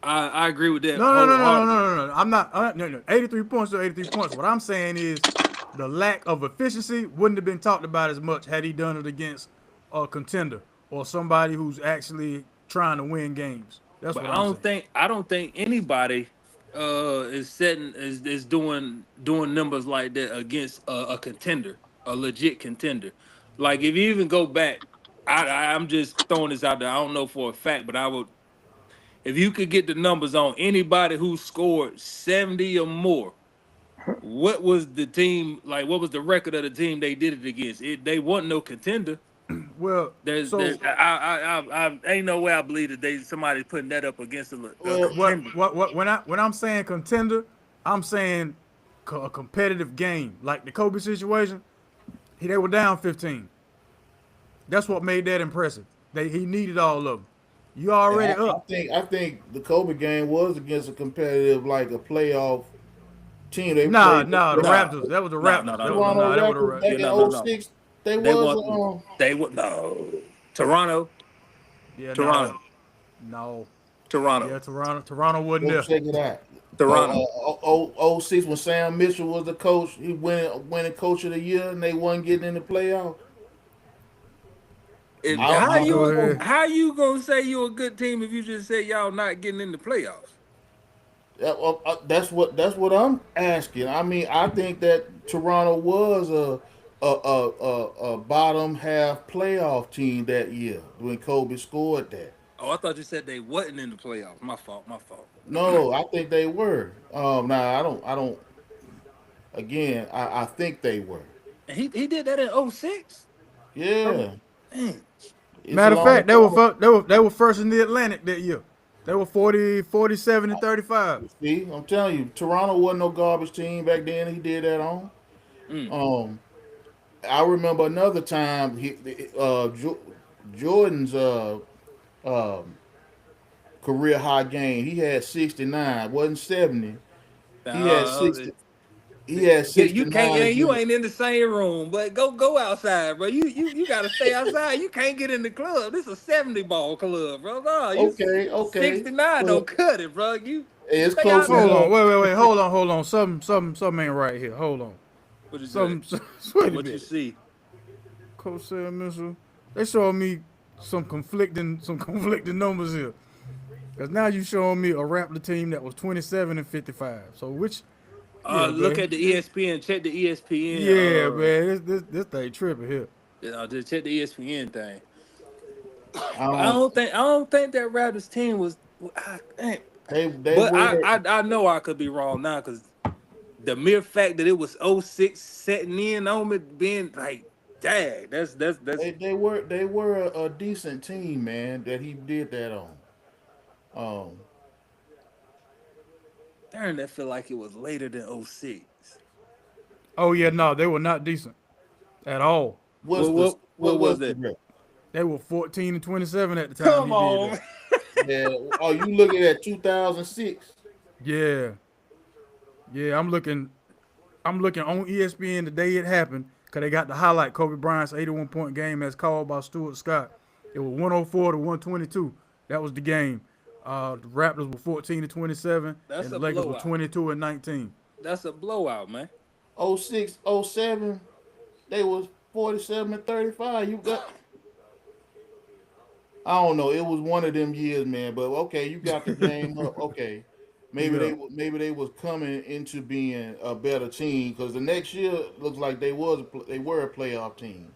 I agree with that No, no, no, no, no, wholeheartedly. no, no, no. I'm not. No, no. 83 points or 83 points. What I'm saying is the lack of efficiency wouldn't have been talked about as much had he done it against a contender or somebody who's actually trying to win games. That's But what I'm saying. I don't think anybody is doing numbers like that against a contender, a legit contender. Like if you even go back, I'm just throwing this out there. I don't know for a fact, but I would if you could get the numbers on anybody who scored 70 or more. What was the team like? What was the record of the team they did it against? They wasn't no contender. Well, There's so I ain't no way I believe that somebody's putting that up against a Well, contender. when I'm saying contender, I'm saying a competitive game like the Kobe situation. They were down 15. That's what made that impressive. He needed all of them. You and already I up. think I think the Kobe game was against a competitive, like a playoff team. They Nah, played nah, the Nah, Raptors. That was the no, no, Raptors. no, That no, was no, Toronto no. nah. That was the Raptors back Yeah, in Raptors. no, no, no. '06. They They was want they would no Toronto, Yeah, no, Toronto, no. Toronto, Yeah, Toronto. Toronto wasn't go there. check it out. Toronto. '06 when Sam Mitchell was the coach, he winning coach of the year, and they wasn't getting in the playoff. If I don't, I Go don't know. ahead. how you gonna say you're a good team if you just say y'all not getting in the playoffs? That's what I'm asking. I mean, I think that Toronto was a bottom half playoff team that year when Kobe scored that. Oh, I thought you said they wasn't in the playoffs. My fault. My fault. No, I think they were. Now I don't. Again, I think they were. And he did that in '06. Yeah, Dang. it's a Matter of long fact, they were time. they were first in the Atlantic that year. They were 47 and 35. See, I'm telling you, Toronto wasn't no garbage team back then. He did that on. Mm. I remember another time Jordan's career high game. He had 69, wasn't 70. He had Uh, 60. He had yeah, you can't. 69 You against. ain't in the same room, but go outside, bro. You gotta stay outside. You can't get in the club. This is a 70 ball club, bro. No, you Okay. 69 Well, don't cut it, bro. You it's stay close Hold outside. on, enough. wait. Hold on. Something ain't right here. Hold on. What you say? Some wait a What you minute. see? Coach said Mitchell. They showing me some conflicting numbers here. Cause now you showing me a Raptor team that was 27 and 55. So which yeah, Look at man. the ESPN. Check the ESPN. Yeah, man. This thing tripping here. Just check the ESPN thing. I But don't. I don't think that Raptors team was. They But were. I know I could be wrong now because the mere fact that it was '06 setting in on me being like, dang, that's They were a decent team, man. That he did that on. Um, darn. That feel like it was later than '06. Oh yeah, no, they were not decent at all. what's the What what was was the it? record? They were 14 and 27 at the time Come he did on, that. man. Yeah. Oh, you looking at 2006? Yeah. Yeah, I'm looking on ESPN the day it happened because they got the highlight Kobe Bryant's 81-point game as called by Stuart Scott. It was 104 to 122. That was the game. The Raptors were 14 to 27, That's and a the Lakers were blowout. 22 and 19. That's a blowout, man. '06, '07, they was 47 and 35. You got. I don't know. It was one of them years, man. But okay, you got the game up. Okay, Yeah. maybe they was coming into being a better team because the next year looks like they were a playoff team,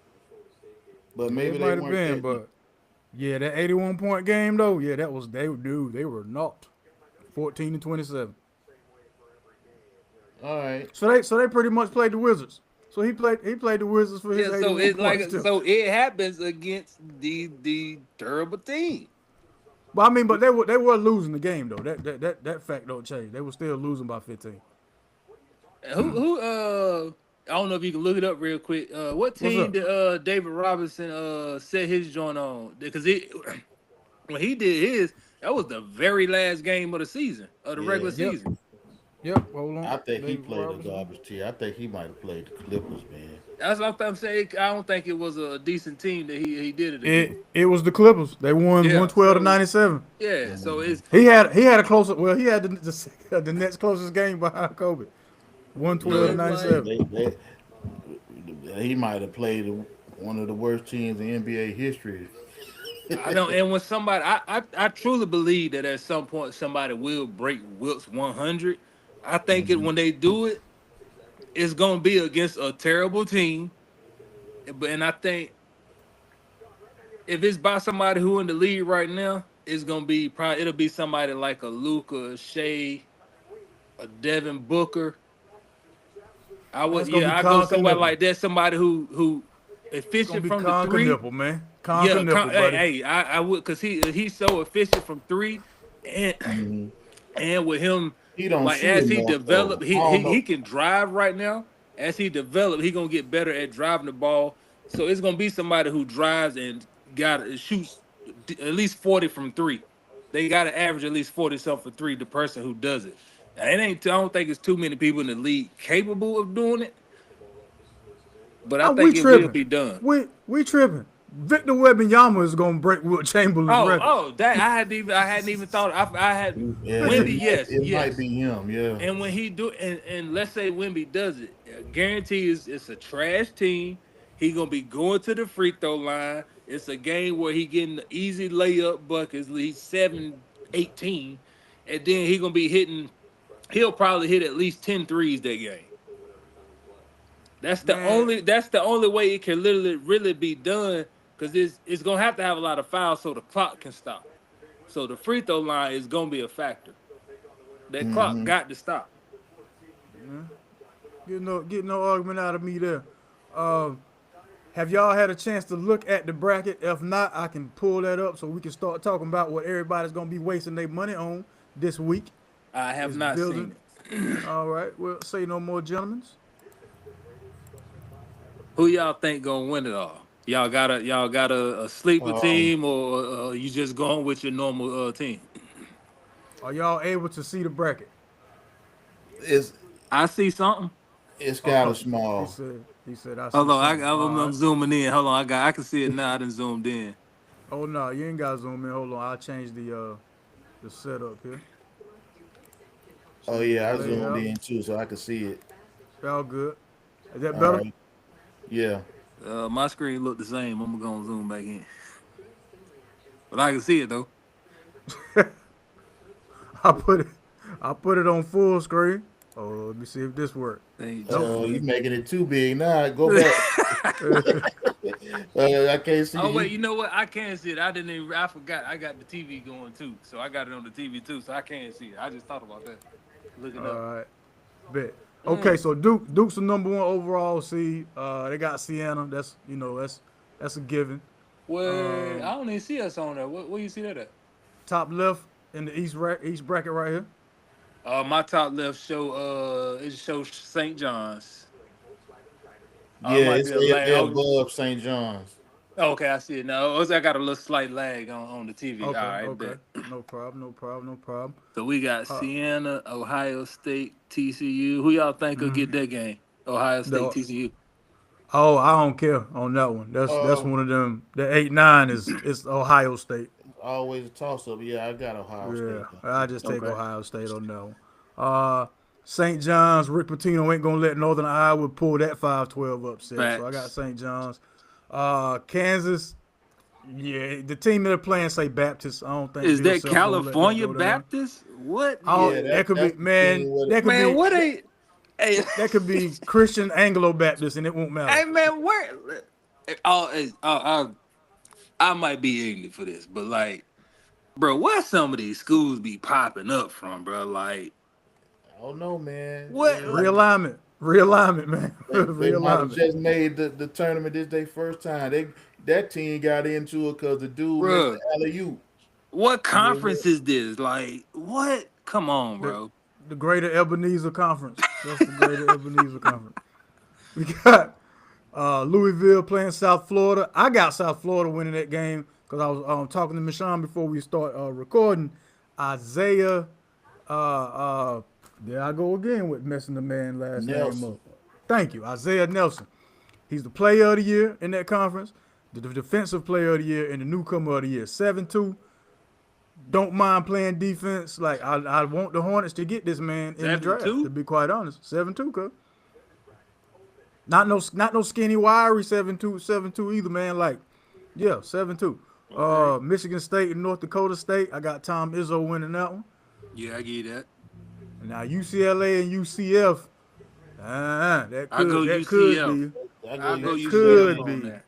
but Yeah, maybe it they might have weren't been, that deep. but yeah, that 81-point game though, yeah, that was they were not 14 and 27. All right. So they pretty much played the Wizards. So he played the Wizards for his Yeah, so 81 it's like points too. so it happens against the terrible team. But I mean, but they were losing the game though. That fact don't change. They were still losing by 15. Who I don't know if you can look it up real quick. What What's team up? did David Robinson set his joint on? Because it when he did his, that was the very last game of the season of the regular Yeah. Yep. season. Yep. Hold on. I think he David played a Robinson. garbage team. I think he might have played the Clippers, man. That's what I'm saying. I don't think it was a decent team that he did it against. It was the Clippers. They won Yeah, 112 to so 97. yeah, so it's He had a closer. Well, he had the next closest game behind Kobe. so 112 to it's like 97. He might have played one of the worst teams in NBA history. I don't. And when somebody, I truly believe that at some point somebody will break Wilt's 100. I think it when they do it, it's gonna be against a terrible team. And I think if it's by somebody who in the league right now, it's gonna be probably it'll be somebody like a Luka, a Shea, a Devin Booker. That's gonna be I go Con somebody Knuckle. like that, somebody who It's gonna efficient be from the Con three. Knuckle, man. Con Yeah, Knuckle, buddy. I would because he's so efficient from three, and Mhm. and with him He don't like shoot as he enough though. develop, I don't he know. can drive right now. As he develop, he gonna get better at driving the ball. So it's gonna be somebody who drives and got shoots at least 40 from three. They got to average at least 40 something for three. The person who does it, now, it ain't. I don't think it's too many people in the league capable of doing it, but I We think it will tripping. be done. We tripping. Victor Wembanyama is gonna break Wilt Chamberlain's record. That I hadn't even thought. I had Yeah, Wimby, yes, it might yes. be him. Yeah. And when he do, and let's say Wimby does it, I guarantee it's a trash team. He gonna be going to the free throw line. It's a game where he getting the easy layup buckets. He's 7-18, and then he gonna be hitting. He'll probably hit at least 10 threes that game. That's the Man, only. That's the only way it can literally really be done because it's gonna have to have a lot of fouls so the clock can stop. So the free throw line is gonna be a factor. That clock Hmm. got to stop. get no argument out of me there. Have y'all had a chance to look at the bracket? If not, I can pull that up so we can start talking about what everybody's gonna be wasting their money on this week. I have Is not seen building. it. All right. Well, say no more, gentlemen. Who y'all think gonna win it all? Y'all got a sleeper Um, team, or you just going with your normal team? Are y'all able to see the bracket? it's I see something. it's kind Oh, of he small. said. He said I see Hold on, something. All I'm right. zooming in. Hold on, I can see it now. I done zoomed in. Oh no, you ain't got to zoom in. Hold on. I'll change the setup here so Oh you yeah, can I lay zoomed out. in too, so I can see it. All good. Is that All better? right. Yeah. My screen look the same. I'm gonna zoom back in, but I can see it though. I put it. I put it on full screen. Oh, let me see if this works. St. Nope. Oh, you John. making it too big now. Go back. I can't see Oh wait, you. you know what? I can see it. I didn't even. I forgot. I got the TV going too, so I got it on the TV too, so I can see it. I just thought about that. Looking up. All right. Bet. Okay, Mm. so Duke's the number one overall seed. They got Siena. That's a given. Well, I Um, don't even see us on there. Where you see that at? top left in the east bracket right here. My top left show. It shows St. John's. Oh, it Yeah, might it's be a lag. they're Oh, above St. John's. okay, I see it now. Oh, I got a little slight lag on the TV. All Okay, right, okay. bet. No problem. No problem. No problem. So we got Uh, Siena, Ohio State, TCU. Who y'all think will get that game? Ohio State, the TCU. Oh, I don't care on that one. That's Um, one of them. The 8-9 is it's Ohio State. always a toss up. Yeah, I got Ohio Yeah, State though. I just take Okay. Ohio State on that one. Uh, St. John's, Rick Pitino ain't gonna let Northern Iowa pull that 5-12 upset. So I got Facts. St. John's. Kansas, yeah, the team that they're playing say Baptist. I don't think Is Bill that Self gonna let that California go down. Baptist? What? Oh, Yeah, Yeah. that could be that's the team man. with it. That could Man, be what that, ain't. Hey, that could be Christian Anglo Baptist, and it won't matter. hey man, where? I might be ignorant for this, but like, bro, where some of these schools be popping up from, bro? Like, I don't know, man. what? Realignment, man. They might have Realignment. just made the tournament this their first time. That team got into it because the dude missed the Bro, alley oop. what And they conference is this? Like, what? Come on, The bro. the Greater Ebenezer Conference. That's the Greater Ebenezer Conference. We got Louisville playing South Florida. I got South Florida winning that game because I was talking to Michon before we start recording. Isaiah, uh, uh, there I go again with messing the man last name Nelson. up. Thank you, Isaiah Nelson. He's the player of the year in that conference, the defensive player of the year, and the newcomer of the year. 7-2. Don't mind playing defense. Like I want the Hornets to get this man in the Seven draft. To two. be quite honest, 7-2, cuz. Not no skinny wiry 7-2 either, man. Like, yeah, 7-2. Okay. Michigan State and North Dakota State. I got Tom Izzo winning that one. Yeah, I get that. And now UCLA and UCF. That I go could UCF. be. I go I go That UCF could UCLA. on be. that.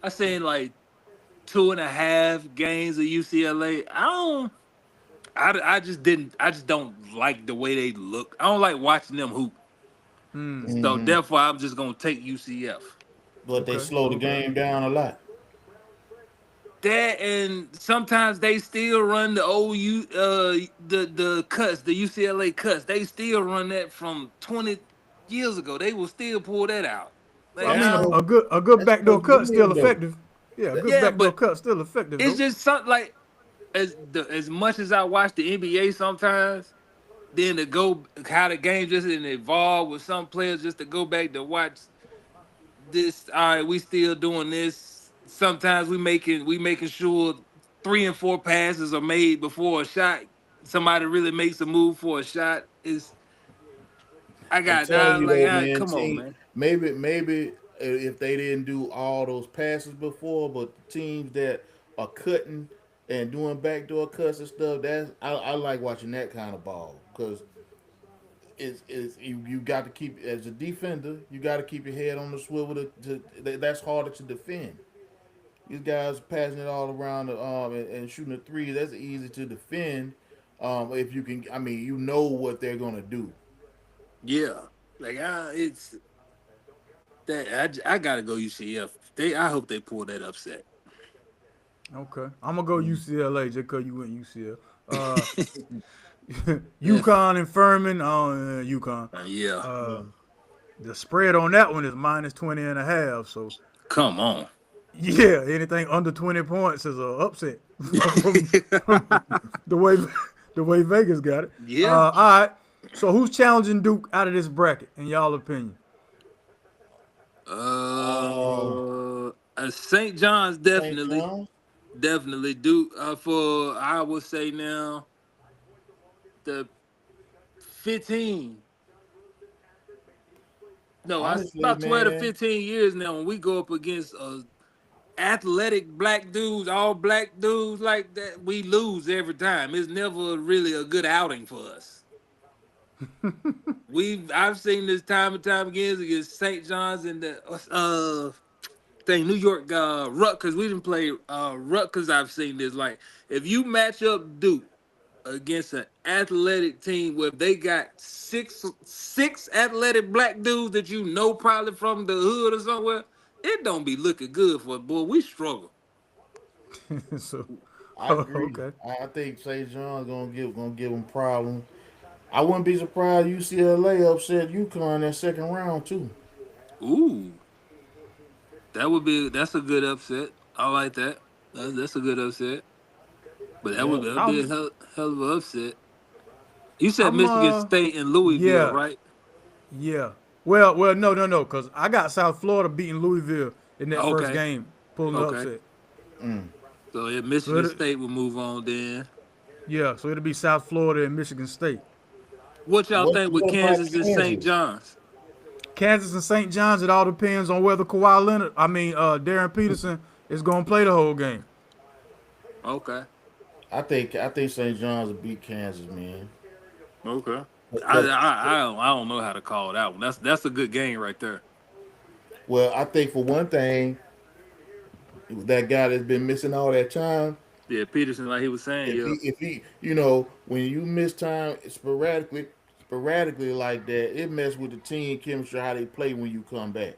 I saying like 2.5 games of UCLA. I don't. I just don't like the way they look. I don't like watching them hoop. So Hmm. therefore, I'm just gonna take UCF. But they Okay. slow the Okay. game down a lot. That and sometimes they still run the old the cuts, the UCLA cuts. They still run that from 20 years ago. They will still pull that out. Well, Like I That's mean, I, supposed a good that's backdoor supposed to cut still win though. effective. Yeah, a That, good yeah, backdoor but cut still effective it's though. just something like as much as I watch the NBA sometimes, then to go how the game just evolve with some players just to go back to watch this. All right, we still doing this. Sometimes we making sure 3 and 4 passes are made before a shot. Somebody really makes a move for a shot. Is I I'm got telling now you like though, man. come on, Team man. maybe if they didn't do all those passes before, but the teams that are cutting and doing backdoor cuts and stuff, I like watching that kind of ball because it's you got to keep as a defender, you got to keep your head on the swivel. That's harder to defend. These guys passing it all around the and shooting a three. That's easy to defend. If you can, I mean, you know what they're gonna do. Yeah, like it's I gotta go UCF. I hope they pull that upset. Okay, I'm gonna go UCLA just cause you went UCL. Yeah. UConn and Furman. Oh, UConn. Yeah. Uh, Yeah. the spread on that one is minus 20.5. So Come on. yeah, anything under 20 points is a upset from the way Vegas got it. Yeah. All right. So who's challenging Duke out of this bracket in y'all opinion? Um, St. John's St. definitely, John. definitely do. For I would say now the 15. No, I Honestly, about 12 to man, 15 years now when we go up against athletic black dudes, all black dudes like that, we lose every time. It's never really a good outing for us. I've seen this time and time again against St. John's and the thing New York Rutgers. We didn't play Rutgers. I've seen this. Like if you match up Duke against an athletic team where they got six athletic black dudes that you know probably from the hood or somewhere, it don't be looking good for us, boy. We struggle. So, I agree. okay. I think St. John's gonna give them problems. I wouldn't be surprised UCLA upset UConn that second round too. Ooh, that's a good upset. I like that. That's a good upset. But Yeah. that'd be a I'm hell of an upset. You said I'm Michigan State and Louisville, yeah, right? yeah. Well, no, because I got South Florida beating Louisville in that first Okay, game, pulling the okay. upset. Mm. So if So Michigan it State will move on, then yeah, so it'll be South Florida and Michigan State. what y'all think with What about Kansas and St. Kansas? John's? Kansas and St. John's. It all depends on whether Darren Peterson is gonna play the whole game. Okay, I think St. John's will beat Kansas, man. okay. I, But I I don't I don't know how to call that one. That's a good game right there. well, I think for one thing, that guy that's been missing all that time. Yeah, Peterson, like he was saying, yeah. If he, when you miss time sporadically like that, it mess with the team chemistry how they play when you come back.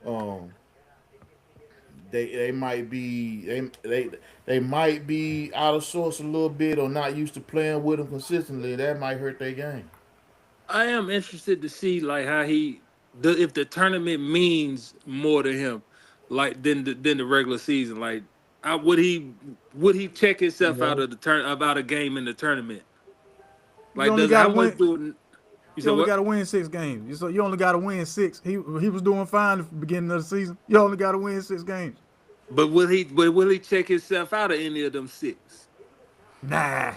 Um, they might be they might be out of sorts a little bit or not used to playing with them consistently. That might hurt their game. I am interested to see like how if the tournament means more to him, like than the regular season. Like, would he check himself out No, of the turn about a game in the tournament? You Like, only does got how to much win. do it? You You said only what? got to win 6 games. So you only got to win six. He was doing fine at the beginning of the season. You only got to win 6 games. But will he check himself out of any of them six? Nah.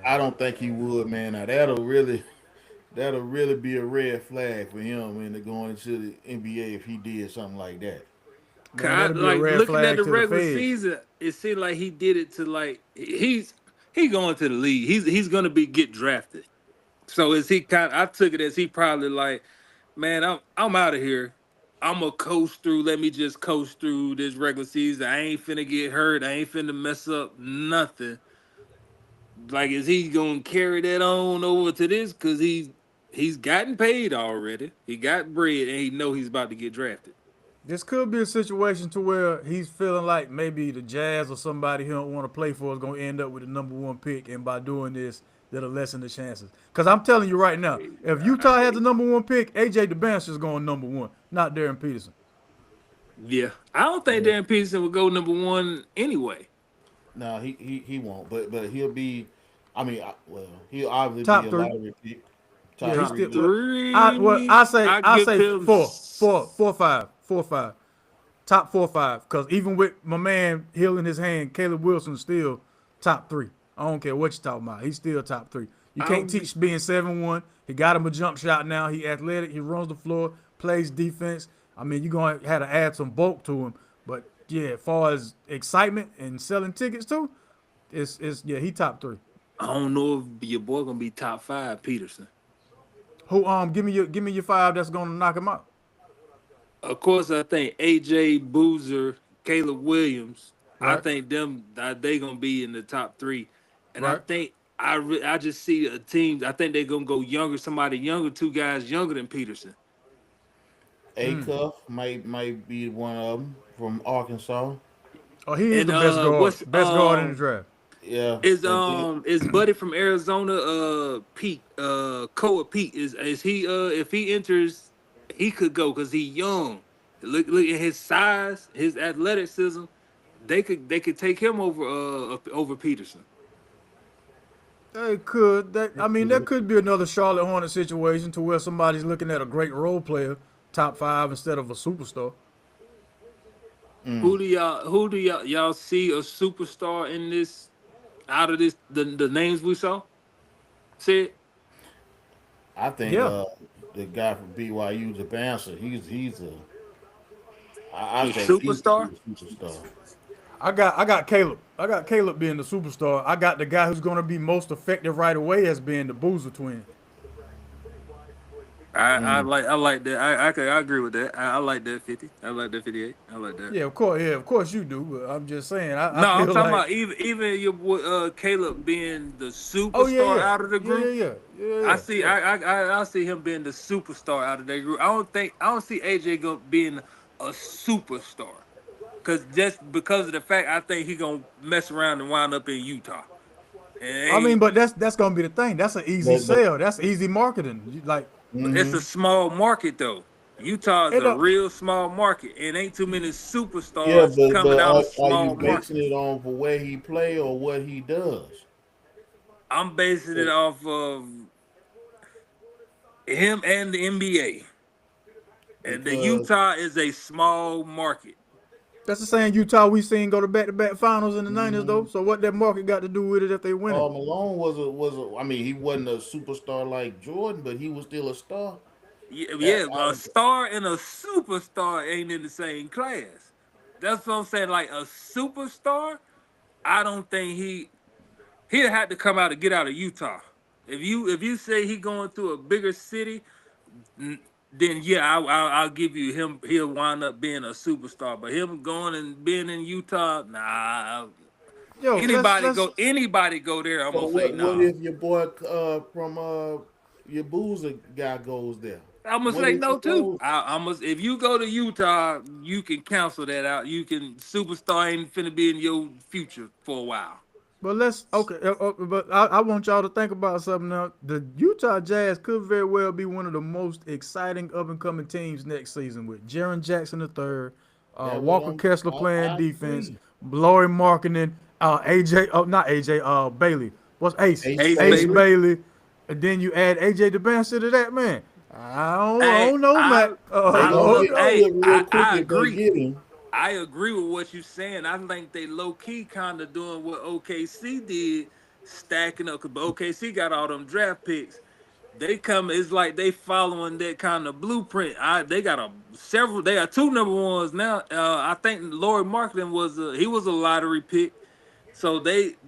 I don't think he would, man. Now that'll really be a red flag for him when they're going into the NBA if he did something like that. Man, that'll be a Like red looking at flag the to the regular feds. season, it seemed like he did it to like he going to the league. He's gonna get drafted. So is he I took it as he probably like, man, I'm out of here. I'm gonna coast through. Let me just coast through this regular season. I ain't finna get hurt. I ain't finna mess up nothing. Like, is he gonna carry that on over to this? Cause he's gotten paid already. He got bread, and he know he's about to get drafted. This could be a situation to where he's feeling like maybe the Jazz or somebody he don't want to play for is going to end up with the number 1 pick, and by doing this, that'll lessen the chances. Because I'm telling you right now, if Utah has the number 1 pick, AJ DeBanch is going number 1, not Darren Peterson. Yeah, I don't think Yeah. Darren Peterson would go number one anyway. No, he won't. But he'll be. I mean, well, he'll obviously be Top a three. lottery pick. Yeah, Top he's Top three. still. Yeah. three, I say I I give say him. four, five, top 4, 5. Because even with my man healing his hand, Caleb Wilson still top 3. I don't care what you're talking about. He's still top 3. You I'll can't gi- teach being 7-1. He got him a jump shot now. He athletic. He runs the floor, plays defense. I mean, you're going to have to add some bulk to him. But yeah, as far as excitement and selling tickets too, it's yeah, he top 3. I don't know if your boy gonna be top five, Peterson. Who give me your 5 that's gonna knock him out. Of course, I think AJ Boozer, Caleb Williams. I Right? think they gonna be in the top three, and I Right? think I just see a team. I think they're gonna go younger, somebody younger, 2 guys younger than Peterson. Acuff might be one of them from Arkansas. Oh, he is And the what's best guard in the draft. Yeah, and then is Buddy from Arizona Pete Koa Pete is he if he enters he could go because he young. Look at his size, his athleticism. They could take him over Peterson. They could. There could be another Charlotte Hornet situation to where somebody's looking at a great role player, top 5 instead of a superstar. Who do y'all see a superstar in this out of this the names we saw? Said I think Yeah. the guy from BYU, Japanser, I a think he's superstar. a superstar. I got Caleb. I got Caleb being the superstar. I got the guy who's going to be most effective right away as being the Boozer twin. I like that. I agree with that. I like that 50. I like that 58. I like that. Yeah, of course. Yeah, of course you do. But I'm just saying. No, I I'm feel talking like. about even your boy Caleb being the Oh yeah, superstar yeah. out of the group. Yeah. I see. I see him being the superstar out of that group. I don't see AJ being a superstar, just because of the fact I think he gonna mess around and wind up in Utah. But that's gonna be the thing. That's an easy But sell. That's easy marketing. It's a small market though. Utah is It a don't- real small market, and ain't too many yeah, superstars but coming out of are small you basing markets. it on for where he play or what he does? I'm basing it off of him and the NBA. And the Because Utah is a small market. That's the same Utah we seen go to back-to-back finals in the '90s though. So what that market got to do with it if they win it? Malone I mean, he wasn't a superstar like Jordan, but he was still a star. Yeah, a star and a superstar ain't in the same class. That's what I'm saying. Like a superstar, I don't think he'd have to come out to get out of Utah. If you say he going to a bigger city, then yeah, I'll give you him. He'll wind up being a superstar. But him going and being in Utah, nah. Yo, Anybody go there? I'm So gonna say what nah. if your boy from your Boozer guy goes there? I'm gonna What say is no he too. supposed? If you go to Utah, you can cancel that out. You can superstar ain't finna be in your future for a while. But I want y'all to think about something now. The Utah Jazz could very well be one of the most exciting up and coming teams next season with Jaren Jackson III, That's Walker what Kessler I playing defense, agree. Laurie Markkinen, not AJ, Bailey. What's Ace? Ace Ace Bailey. Bailey. And then you add AJ DeBancer to that, man. I Hey, don't know, Matt. They I gonna look- get hey, rid real quick I if they agree. get him. I agree with what you're saying. I think they low key kind of doing what OKC did, stacking up. Cause OKC got all them draft picks. It's like they following that kind of blueprint. They got several. They got 2 number ones now. I think Laurie Markkinen was a lottery pick. So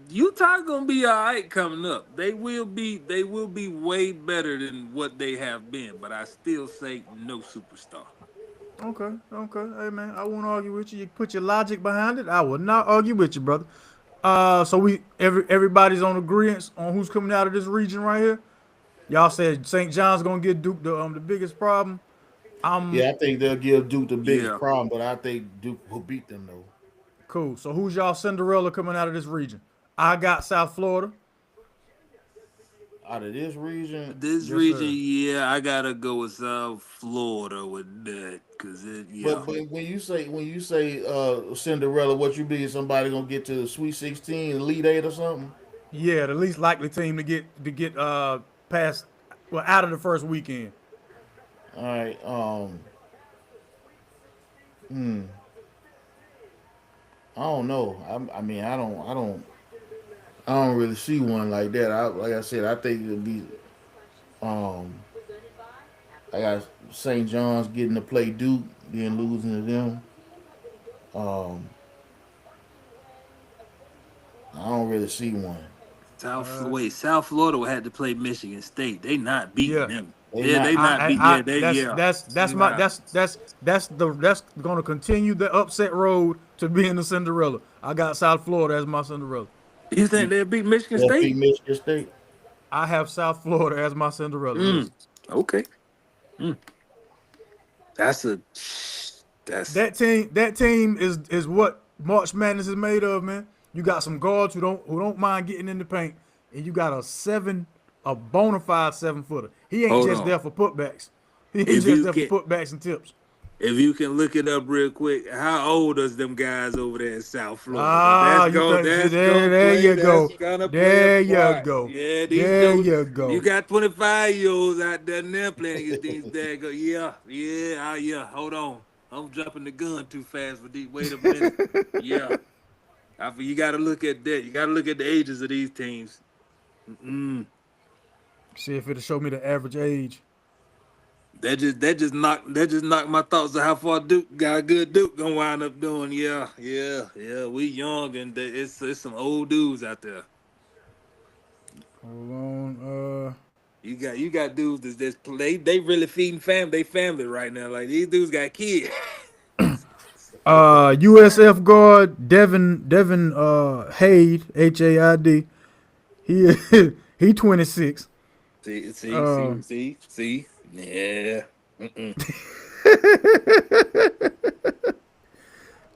Utah gonna be all right coming up. They will be way better than what they have been. But I still say no superstar. Okay. Hey, man, I won't argue with you. You put your logic behind it. I will not argue with you, brother. So everybody's on agreement on who's coming out of this region right here. Y'all said St. John's gonna get Duke the biggest problem. Yeah, I think they'll give Duke the biggest Yeah. problem, but I think Duke will beat them though. Cool. So who's y'all Cinderella coming out of this region? I got South Florida. Out of this region, This Yes, region, sir. yeah, I gotta go with South Florida with that, cause but when you say Cinderella, what you be somebody gonna get to the Sweet 16, Elite 8 or something? Yeah, the least likely team to get past out of the first weekend. All right. I don't know. I don't really see one like that. Like I said, I think it'll be. I got St. John's getting to play Duke, then losing to them. I don't really see one. South Florida had to play Michigan State. They not beating Yeah. them. They Yeah, not- they not beating. Yeah, they that's gonna continue the upset road to being the Cinderella. I got South Florida as my Cinderella. You think they'll beat Michigan They'll beat State? Michigan State. I have South Florida as my Cinderella. Yes. Okay. That's That team is what March Madness is made of, man. You got some guards who don't mind getting in the paint, and you got a bona fide 7-footer. He ain't hold just on. there for putbacks. He ain't If just you there can, for putbacks and tips. if you can look it up real quick, how old is them guys over there in South Florida? 'Cause Ah, you think that's there? gonna There play. you That's go. gonna play a There you part. go. Yeah, these There dudes. you You go. got 25-year-olds out there now playing against these days. Yeah. Hold on, I'm jumping the gun too fast for these. Wait a minute. Yeah, you got to look at that. You got to look at the ages of these teams. See if it'll show me the average age. That just knocked my thoughts of how far Duke got. Good Duke gonna wind up doing. Yeah. We young and it's some old dudes out there. Hold on. You got dudes that's play. They really feeding they family right now. Like these dudes got kids. USF guard Devin Haid, Haid. He he 26. See. Yeah.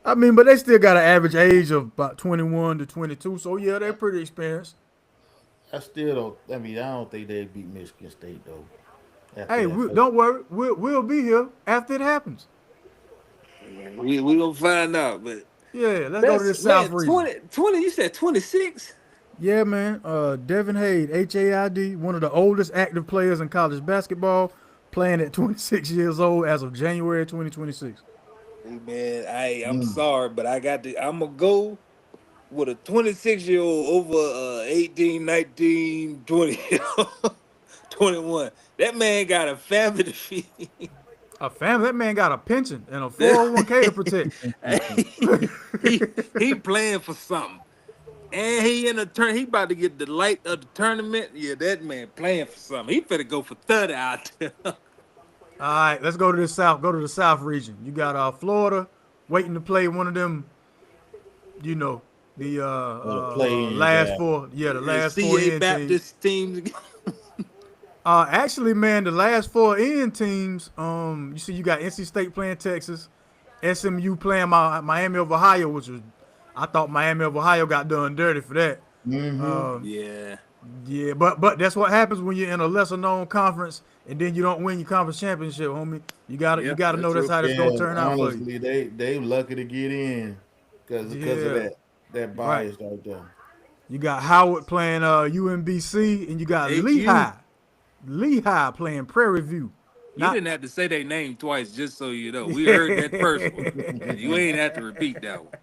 I mean, but they still got an average age of about 21 to 22. So yeah, they're pretty experienced. I still don't. I mean, I don't think they beat Michigan State though. After Hey, that first- don't worry, we'll be here after it happens. We gonna find out, but Yeah, let's go to the South region. 20, you said 26? Yeah, man. Devin Haid, Haid, one of the oldest active players in college basketball, playing at 26 years old as of January 2026. Hey, man, I'm sorry, but I'm gonna go with a 26-year-old over 18, 19, 20, 21. That man got a family to feed. A family, that man got a pension and a 401k to protect. he playing for something. And he in a turn, he about to get the light of the tournament. Yeah, that man playing for something. He finna go for 30 out there. All right, let's go to the South. Go to the South region. You got Florida waiting to play one of them, the play-in, last yeah. four. Yeah, the last four CA in teams. Baptist teams. Actually, man, the last four in teams. You see, you got NC State playing Texas, SMU playing Miami of Ohio, which was, I thought Miami of Ohio got done dirty for that. Yeah. Yeah, but that's what happens when you're in a lesser known conference and then you don't win your conference championship, homie. You gotta know that's how it's gonna turn out for you. honestly, they lucky to get in because Yeah. of that bias right there. You got Howard playing UMBC, and you got HU. Lehigh playing Prairie View. You didn't have to say their name twice, just so you know. We heard that first one. You ain't have to repeat that one.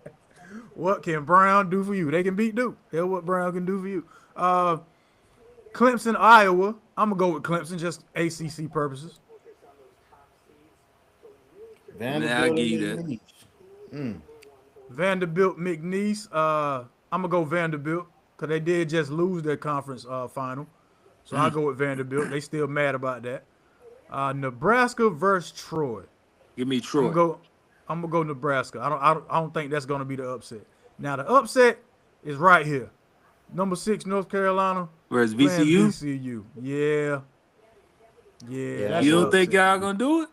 What can Brown do for you? They can beat Duke. That's what Brown can do for you. Clemson, Iowa. I'm gonna go with Clemson, just ACC purposes. I'll give you that. Vanderbilt, McNeese. I'm gonna go Vanderbilt because they did just lose their conference final, so I'll go with Vanderbilt. They still mad about that. Nebraska versus Troy. Give me Troy. I'm gonna go Nebraska. I don't think that's gonna be the upset. Now the upset is right here. Number 6 North Carolina Whereas playing VCU? VCU. Yeah. That's You the don't think upset. y'all gonna do it?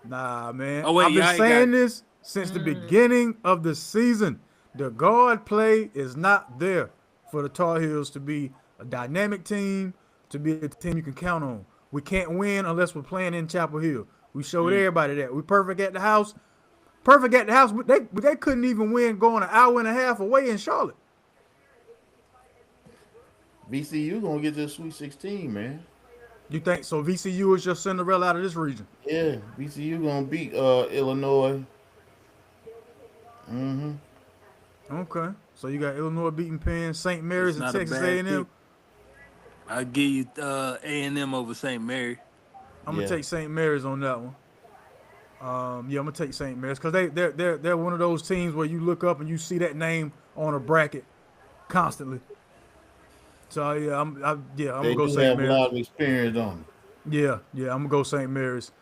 Nah, man. Oh, wait, I've y'all been ain't saying got- this since the beginning of the season. The guard play is not there for the Tar Heels to be a dynamic team, to be a team you can count on. We can't win unless we're playing in Chapel Hill. We showed everybody that. We perfect at the house. Perfect at the house. They couldn't even win going an hour and a half away in Charlotte. VCU gonna get to the Sweet 16, man. You think so? VCU is your Cinderella out of this region. Yeah, VCU gonna beat Illinois. Okay. So you got Illinois beating Penn, St. Mary's, It's and not a Texas bad A&M. pick. I'll give you A&M over St. Mary. I'm gonna Yeah. take St. Mary's on that one. I'm gonna take St. Mary's because they're one of those teams where you look up and you see that name on a bracket constantly. So yeah, I'm gonna They go do St. have a lot Mary's. of experience on it. Yeah, I'm gonna go St. Mary's.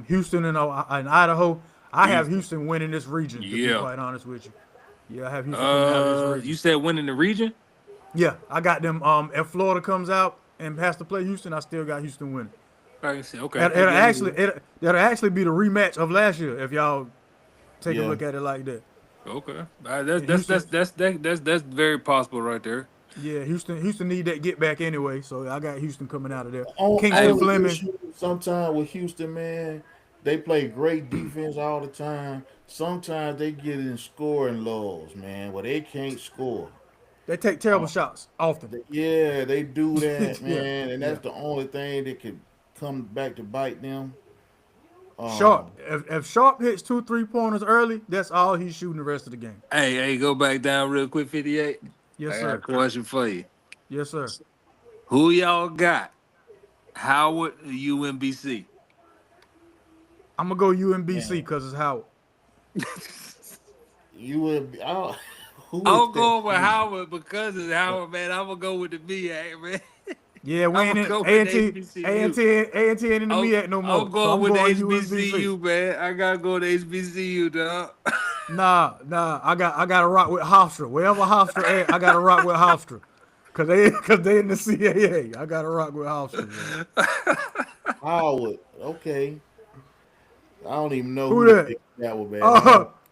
Houston and Idaho. I have Houston winning this region. To be Yeah. quite honest with you. Yeah, I have Houston winning out of this region. You said winning the region? Yeah, I got them. If Florida comes out and has to play Houston, I still got Houston winning. I can see. Okay. That'll actually be the rematch of last year if y'all take a Yeah. look at it like that. Okay. That's very possible right there. Yeah, Houston need that get back anyway, so I got Houston coming out of there. Only Kingston Fleming. issue sometimes with Houston, man, they play great defense all the time. Sometimes they get in scoring lulls, man, where they can't score. They take terrible shots often. Yeah, they do that, Yeah, man, and yeah. that's the only thing that could come back to bite them. Sharp. If Sharp hits 2 3-pointers early, that's all he's shooting the rest of the game. Hey, go back down real quick, 58. Yes, I got a sir. question for you. Yes, sir. Who y'all got? Howard or UMBC? I'm gonna go UMBC Man. because it's Howard. You would be, who is I'm that going with team? Howard because it's Howard, man. I'm gonna go with the MEAC, man. Yeah, we ain't I'ma in go with the A&T ain't in the MEAC no more. I'm going So I'm with going the UMBC. HBCU, man. I gotta go to HBCU, dog. Nah. I gotta rock with Hofstra. Wherever Hofstra at, I gotta rock with Hofstra. Cause they in the CAA. I gotta rock with Hofstra, man. Howard. Okay. I don't even know Who who to that? pick that one, man.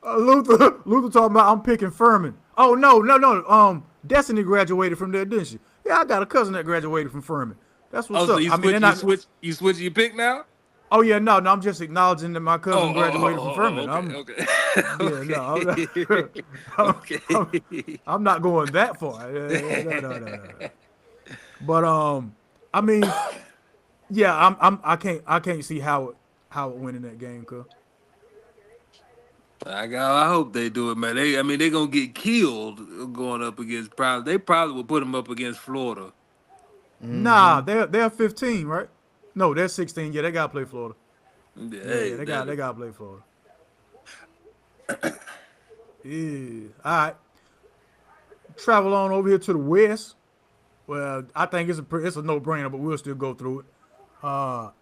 Luther talking about I'm picking Furman. Oh no. Destiny graduated from there, didn't she? Yeah, I got a cousin that graduated from Furman. That's what's So up. you I mean, they're not. you switch your pick now? Oh yeah, no. I'm just acknowledging that my cousin graduated from Furman. Okay. Yeah, no, Okay. I'm not going that far. No. But I mean, yeah, I can't see Howard winning that game, cuz. I hope they do it, man. They gonna get killed going up against They probably will put them up against Florida. Nah, they're 15, right? No, they're 16. Yeah, they gotta play Florida. Hey, Yeah, they gotta play Florida. Yeah. All right. Travel on over here to the west. Well, I think it's a no-brainer, but we'll still go through it.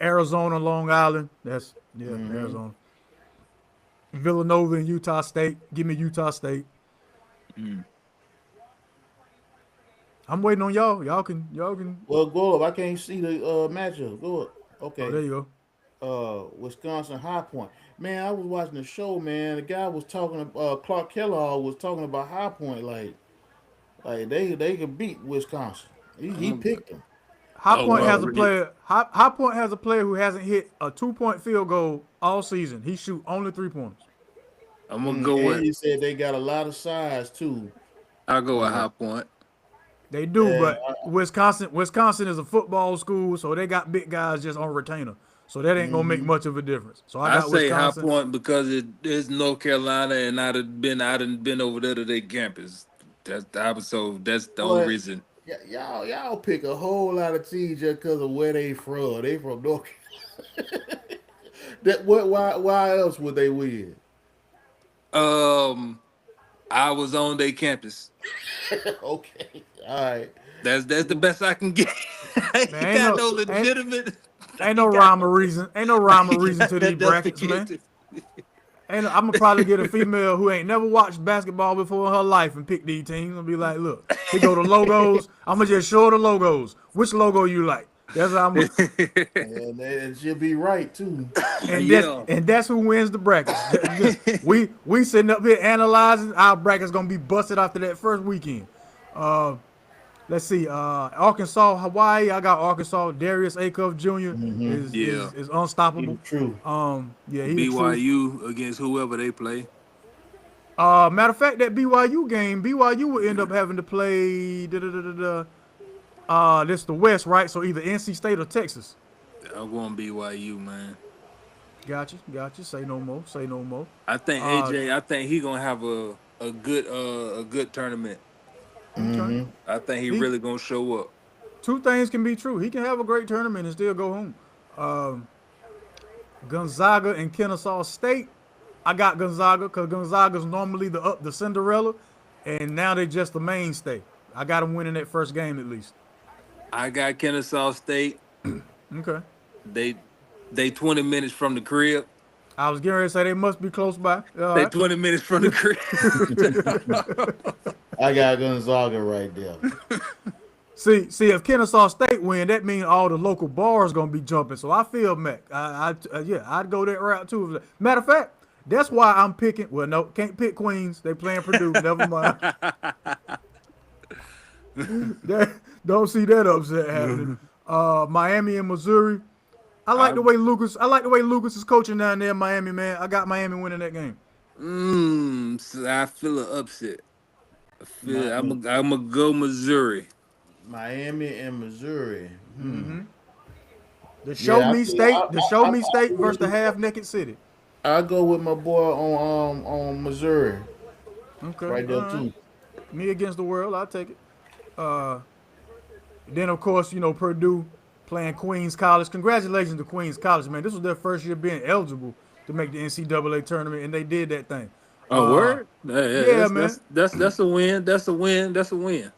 Arizona, Long Island. That's Arizona. Villanova and Utah State. Give me Utah State. I'm waiting on y'all. Y'all can. Well, go up. I can't see the matchup. Go up. Okay. Oh, there you Wisconsin High Point. Man, I was watching the show, man. The guy was talking. Clark Kellogg was talking about High Point, like they could beat Wisconsin. He picked them. High Point has a really? player. High Point has a player who hasn't hit a 2-point field goal all season. He shoot only 3-pointers. I'm gonna go And with. he said they got a lot of size too. I'll go with High Point. They do, Yeah, but Wisconsin is a football school, so they got big guys just on retainer. So that ain't gonna make much of a difference. So I I got say High Wisconsin. Point because it's North Carolina, and I done been over there to their campus. That's the only But reason. y'all pick a whole lot of teams just because of where they from. They from North Carolina. Why else would they win? I was on their campus. Okay. All right. That's the best I can get. I ain't Man, got no legitimate. Ain't no rhyme or reason. Ain't no rhyme or reason to these brackets, man. And I'm gonna probably get a female who ain't never watched basketball before in her life and pick these teams and be like, look, here go the logos. I'm gonna just show her the logos. Which logo you like? That's how I'm gonna, And it should be right too. and that's who wins the brackets. We sitting up here analyzing. Our bracket's gonna be busted after that first weekend. Let's see. Arkansas, Hawaii. I got Arkansas. Darius Acuff Jr. is unstoppable. True. Yeah, he the truth. BYU against whoever they play. Matter of fact, that BYU game, BYU will end up having to play. This the West, right? So either NC State or Texas. I'm going BYU, man. Gotcha. Say no more. I think AJ. I think he gonna have a good tournament. Okay. I think he really gonna show up. Two things can be true. He can have a great tournament and still go home. Gonzaga and Kennesaw State. I got Gonzaga because Gonzaga's normally the Cinderella, and now they're just the mainstay. I got them winning that first game at least. I got Kennesaw State. Okay. They 20 minutes from the crib. I was getting ready to say they must be close by. They 20 minutes from the crib. I got Gonzaga right there. See, if Kennesaw State win, that means all the local bars gonna be jumping. So I feel Mac. Yeah, I'd go that route too. Matter of fact, that's why I'm picking. Well, no, can't pick Queens. They playing Purdue. Never mind. Don't see that upset happening. Miami and Missouri. I like the way Lucas. I like the way Lucas is coaching down there in Miami, man. I got Miami winning that game. So I feel an upset. I'm gonna go Missouri. Miami and Missouri. The Show Me State. The Show Me I State versus the Half Naked City. I go with my boy on Missouri Okay. right there all too. Me against the world. I'll take it. Then of course, Purdue playing Queens College. Congratulations to Queens College, man. This was their first year being eligible to make the NCAA tournament, and they did that thing. Oh, word? Yeah, man. That's a win. That's a win. That's a win.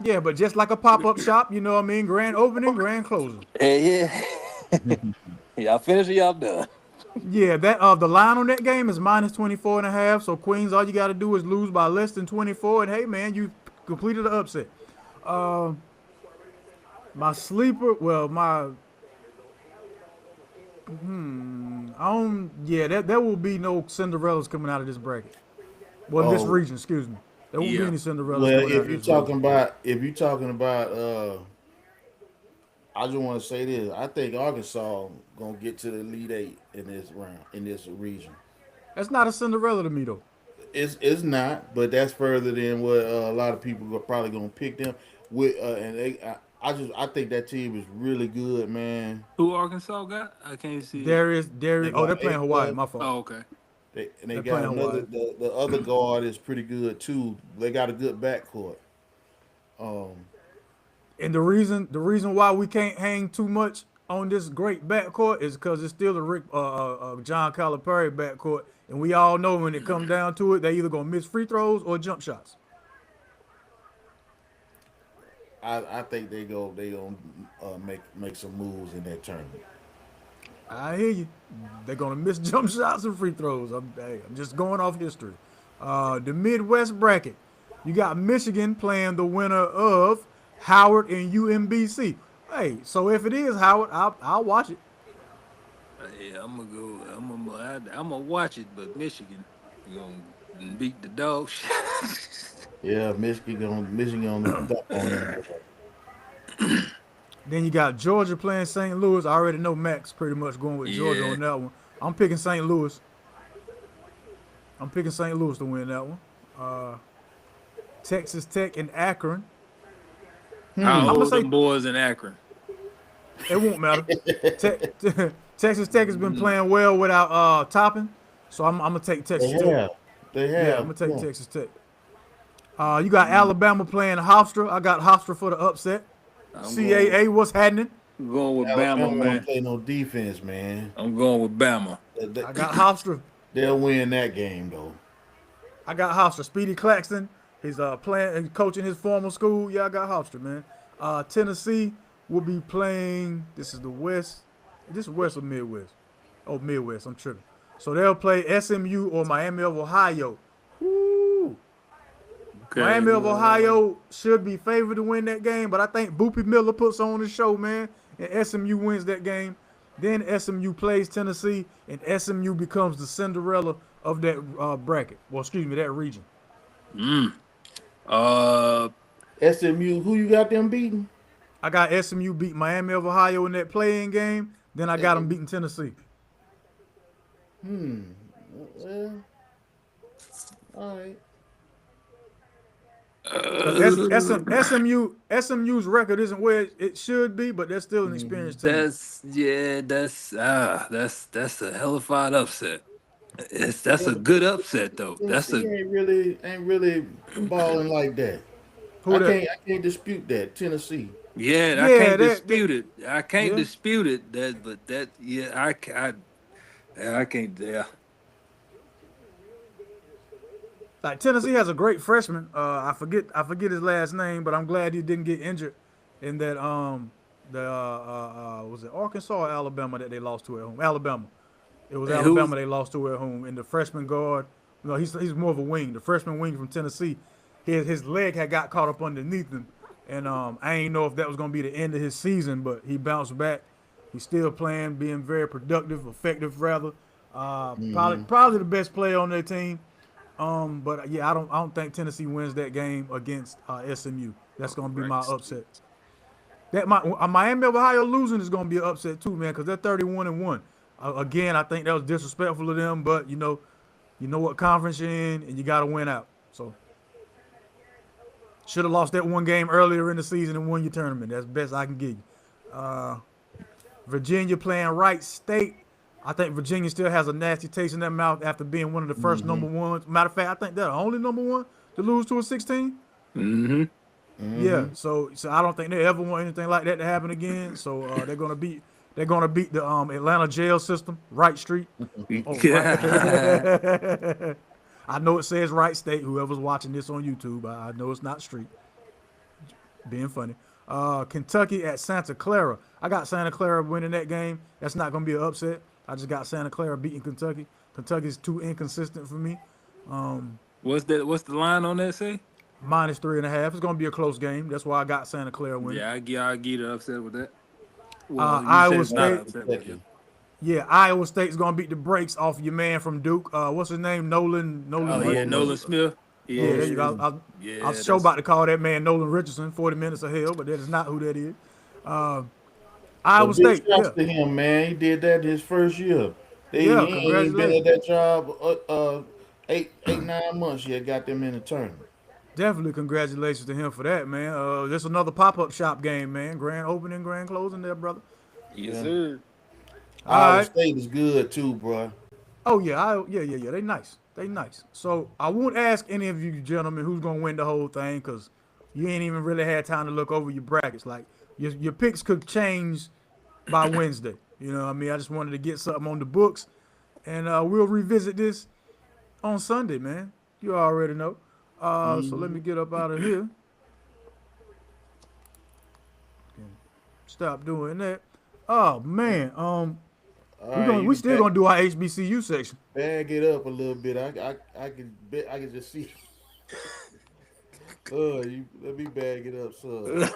Yeah, but just like a pop-up shop, you know what I mean? Grand opening, grand closing. Yeah. Y'all finished or y'all done? Yeah, that the line on that game is minus 24.5. So Queens, all you got to do is lose by less than 24, and hey, man, you completed the upset. My sleeper, well, there will be no Cinderellas coming out of this bracket. Well, this region, excuse me. There won't be any Cinderellas. Well, coming out if of you're this talking about, I just want to say this. I think Arkansas gonna get to the Elite Eight in this round, in this region. That's not a Cinderella to me, though. It's not, but that's further than what a lot of people are probably gonna pick them with. I think that team is really good, man. Who Arkansas got? I can't see. Darius. Oh, they're playing Hawaii. My fault. Oh, okay. They got another. The other guard is pretty good too. They got a good backcourt. And the reason why we can't hang too much on this great backcourt is because it's still a John Calipari backcourt, and we all know when it comes down to it, they either gonna miss free throws or jump shots. I think they gonna make some moves in that tournament. I hear you. They're gonna miss jump shots and free throws. I'm just going off history. The Midwest bracket, you got Michigan playing the winner of Howard and UMBC. Hey, so if it is Howard, I'll watch it. Yeah, I'm gonna watch it, but Michigan gonna beat the dog shit. Yeah, Michigan on the on them. Then you got Georgia playing St. Louis. I already know Max pretty much going with Georgia on that one. I'm picking St. Louis. I'm picking St. Louis to win that one. Texas Tech and Akron. How old them boys in Akron? It won't matter. Texas Tech has been playing well without Toppin, so I'm gonna take Texas Tech. They have. Yeah, I'm gonna take Texas Tech. You got Alabama playing Hofstra. I got Hofstra for the upset. CAA, what's happening? I'm going with Alabama Bama, man. don't play no defense, man. I'm going with Bama. I got Hofstra. They'll win that game though. I got Hofstra. Speedy Claxton. He's coaching his former school. Yeah, I got Hofstra, man. Tennessee will be playing. This is the West. This is West or Midwest? Oh, Midwest. I'm tripping. So they'll play SMU or Miami of Ohio. Woo. Okay. Miami of Ohio should be favored to win that game, but I think Boopy Miller puts on the show, man, and SMU wins that game. Then SMU plays Tennessee, and SMU becomes the Cinderella of that bracket. Well, excuse me, that region. SMU, who you got them beating? I got SMU beat Miami of Ohio in that play-in game. Then I got them beating Tennessee. Well, all right. SMU's record isn't where it should be, but they're still an experienced team. That's a hellified upset. That's a good upset though. Ain't really balling like that. I can't dispute that. Tennessee. Yeah, I can't dispute it. I can't dispute it. I can't. Yeah. Like Tennessee has a great freshman. I forget his last name, but I'm glad he didn't get injured in that was it Arkansas or Alabama that they lost to at home? Alabama. It was Alabama they lost to at home. And the freshman guard, he's more of a wing. The freshman wing from Tennessee, his leg had got caught up underneath him, And I ain't know if that was gonna be the end of his season, but he bounced back. He's still playing, being very productive, effective rather. Probably the best player on their team. But yeah, I don't think Tennessee wins that game against SMU. That's gonna be my upset. That Miami of Ohio losing is gonna be an upset too, man, because they're 31-1. Again, I think that was disrespectful of them, but you know what conference you're in, and you got to win out. So should have lost that one game earlier in the season and won your tournament. That's the best I can give you. Virginia playing Wright State. I think Virginia still has a nasty taste in their mouth after being one of the first number ones. Matter of fact, I think they're the only number one to lose to a 16. Yeah, so I don't think they ever want anything like that to happen again. So they're gonna beat the Atlanta jail system, Wright Street. Oh, right. I know it says Wright State. Whoever's watching this on YouTube, I know it's not Street. Being funny. Kentucky at Santa Clara. I got Santa Clara winning that game. That's not gonna be an upset. I just got Santa Clara beating Kentucky. Kentucky's too inconsistent for me. What's the line on that say? -3.5. It's gonna be a close game. That's why I got Santa Clara winning. Yeah, I get upset with that. Well, Iowa State. Yeah, Iowa State's gonna beat the brakes off your man from Duke. What's his name? Nolan. Oh yeah, Nolan Smith. Yeah, there you go. I was sure about to call that man Nolan Richardson. 40 minutes of hell, but that is not who that is. Iowa State. Shouts to him, man. He did that his first year. He ain't been at that job 8-9 months yet. Got them in the tournament. Definitely congratulations to him for that, man. This another pop-up shop game, man. Grand opening, grand closing there, brother. Yes, sir. Iowa State is good too, bro. Oh yeah, yeah. They nice. So I won't ask any of you gentlemen who's gonna win the whole thing, because you ain't even really had time to look over your brackets. Like your picks could change by Wednesday. You know what I mean? I just wanted to get something on the books, and we'll revisit this on Sunday, man. You already know. So let me get up out of here. Stop doing that. Oh man. We still gonna do our HBCU section. Bag it up a little bit. I can just see. Let me bag it up, son.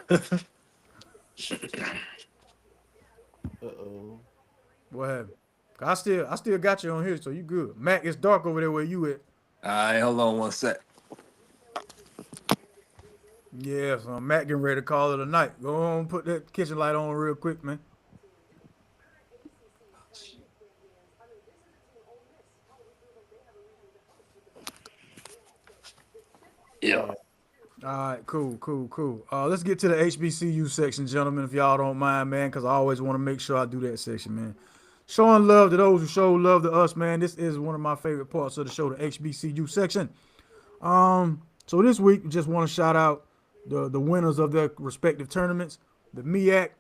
What happened? I still got you on here, so you good. Mac, it's dark over there where you at. All right, hold on one sec. Yeah, so Mac getting ready to call it a night. Go on, put that kitchen light on real quick, man. Yeah. All right, cool. Let's get to the HBCU section, gentlemen, if y'all don't mind, man, because I always want to make sure I do that section, man. Showing love to those who show love to us, man. This is one of my favorite parts of the show, the HBCU section. So this week, we just want to shout out the winners of their respective tournaments. The MEAC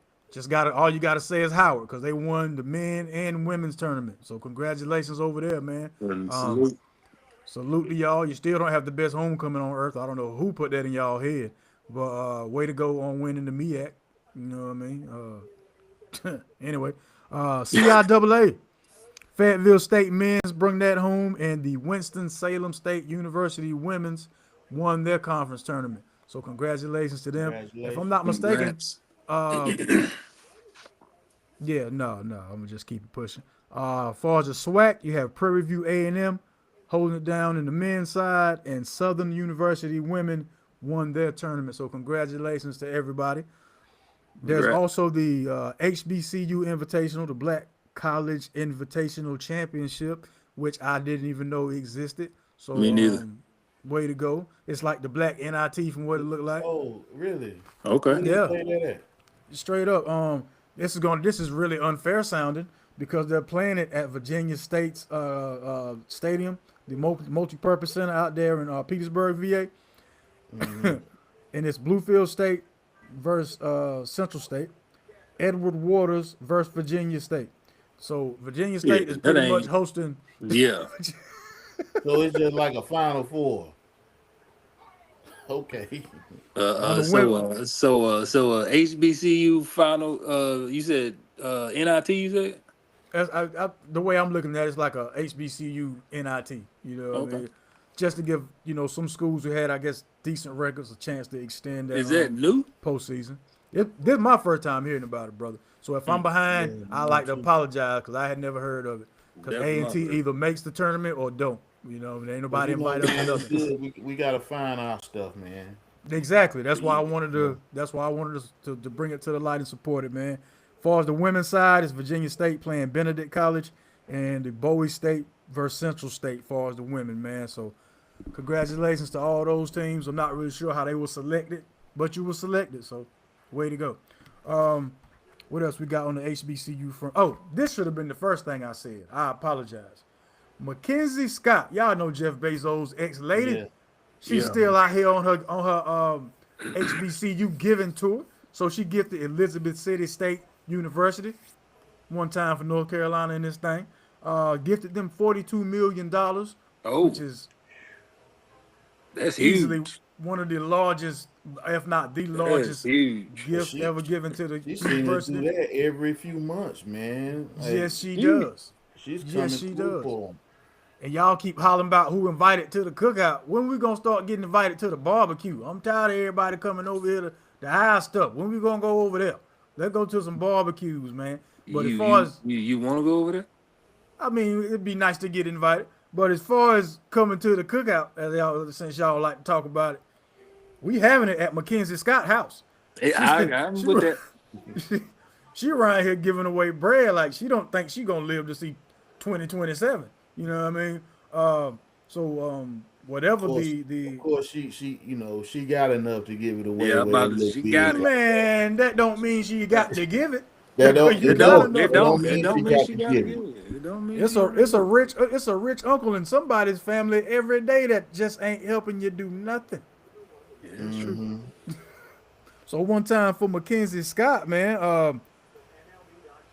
all you gotta say is Howard, because they won the men and women's tournament. So congratulations over there, man. Salute to y'all. You still don't have the best homecoming on earth. I don't know who put that in y'all head, but way to go on winning the MEAC. You know what I mean? Anyway, CIAA, Fayetteville State men's bring that home, and the Winston-Salem State University women's won their conference tournament. So congratulations to them. If I'm not mistaken, yeah, no, I'm gonna just keep it pushing. As far as the SWAC, you have Prairie View A&M holding it down in the men's side, and Southern University women won their tournament. So congratulations to everybody. There's also the HBCU Invitational, the Black College Invitational Championship, which I didn't even know existed. So me neither. Way to go. It's like the Black NIT from what it looked like. Oh, really? Okay. Yeah. Straight up. This is really unfair sounding, because they're playing it at Virginia State's stadium, the multi-purpose center out there in Petersburg, VA. And it's Bluefield State versus Central State, Edward Waters versus Virginia State. So Virginia State is pretty much hosting. Yeah. So it's just like a Final Four. Okay. So HBCU final. You said NIT. You said. The way I'm looking at it is like a HBCU NIT. You know what I mean? just to give some schools who had, I guess, decent records a chance to extend that Is that new? postseason. This is my first time hearing about it, brother. So if I'm behind, Yeah, I me like to too. apologize because I had never heard of it. Because That's A my and T first. either makes the tournament or don't. There ain't But nobody we gonna invited get us to this nothing. good. We gotta find our stuff, man. Exactly. That's why I wanted Yeah. to. That's why I wanted to bring it to the light and support it, man. As far as the women's side, it's Virginia State playing Benedict College, and the Bowie State versus Central State. As far as the women, man. So, congratulations to all those teams. I'm not really sure how they were selected, but you were selected. So, way to go. What else we got on the HBCU front? Oh, this should have been the first thing I said. I apologize. Mackenzie Scott, y'all know Jeff Bezos' ex-lady. Yeah. She's Yeah. still out here on her HBCU giving tour. So she gifted Elizabeth City State University one time for North Carolina in this thing. Gifted them $42 million, Oh, which is that's easily huge. one of the largest, if not the That's largest, huge. But gift ever given to the she seems to do university. that every few months, man. Like, Yes, she Huge. does. she's Yes, coming she through does. for 'em. And y'all keep hollering about who invited to the cookout. When we gonna start getting invited to the barbecue? I'm tired of everybody coming over here to the high stuff. When we gonna go over there? Let's go to some barbecues, man. But as You far you as you want to go over there? I mean, it'd be nice to get invited. But as far as coming to the cookout, as y'all since y'all like to talk about it, we having it at Mackenzie Scott house. I'm She, with that. she around here giving away bread like she don't think she gonna live to see 2027. You know what I mean? Whatever Of course, she got enough to give it away Yeah, with a about little she bit. got it. man, that don't mean she got to give it. That don't You it got don't enough. it don't It mean she don't mean got she to gotta give give it. it. It don't mean It's she a gotta it's give a it. rich uncle in somebody's family every day that just ain't helping you do nothing. Yeah, that's true. So one time for Mackenzie Scott, man,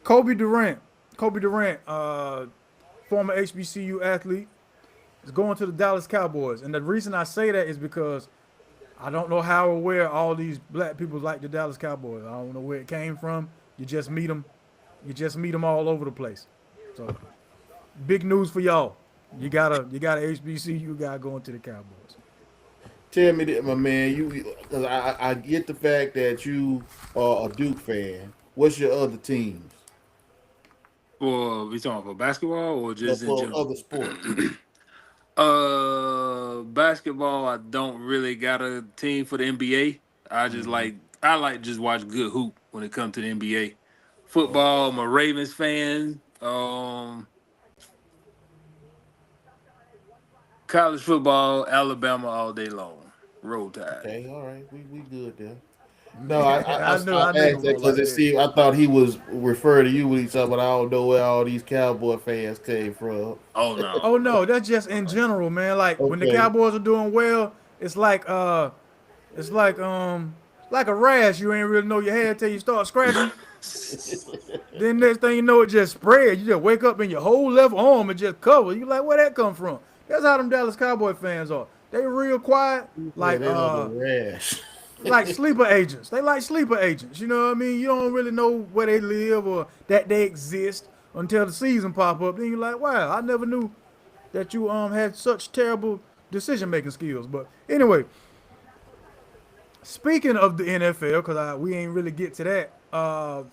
Kobe Durant, former HBCU athlete, is going to the Dallas Cowboys, and the reason I say that is because I don't know how aware all these black people like the Dallas Cowboys. I don't know where it came from. You just meet them. You just meet them all over the place. So big news for y'all. You got a HBCU guy going to the Cowboys. Tell me that, my man, because I get the fact that you are a Duke fan. What's your other teams For we talking about basketball or just in for general? other sports? Basketball. I don't really got a team for the NBA. I like just watch good hoop when it comes to the NBA. Football. I'm a Ravens fan. College football, Alabama all day long. Roll Tide. Okay, all right, we good there. No, I I knew I asked knew that gonna roll because like that. I thought he was referring to you when he said, but I don't know where all these Cowboy fans came from. Oh no. Oh no, that's just in general, man. Like when the Okay. Cowboys are doing well, it's like a rash. You ain't really know you had till you start scratching. Then next thing you know, it just spread. You just wake up and your whole left arm is just covered. You like, where that come from? That's how them Dallas Cowboy fans are. They real quiet, Yeah, they love the rash. like sleeper agents. They like sleeper agents. You know what I mean? You don't really know where they live or that they exist until the season pop up. Then you're like, wow, I never knew that you had such terrible decision making skills. But anyway, speaking of the NFL, because we ain't really get to that,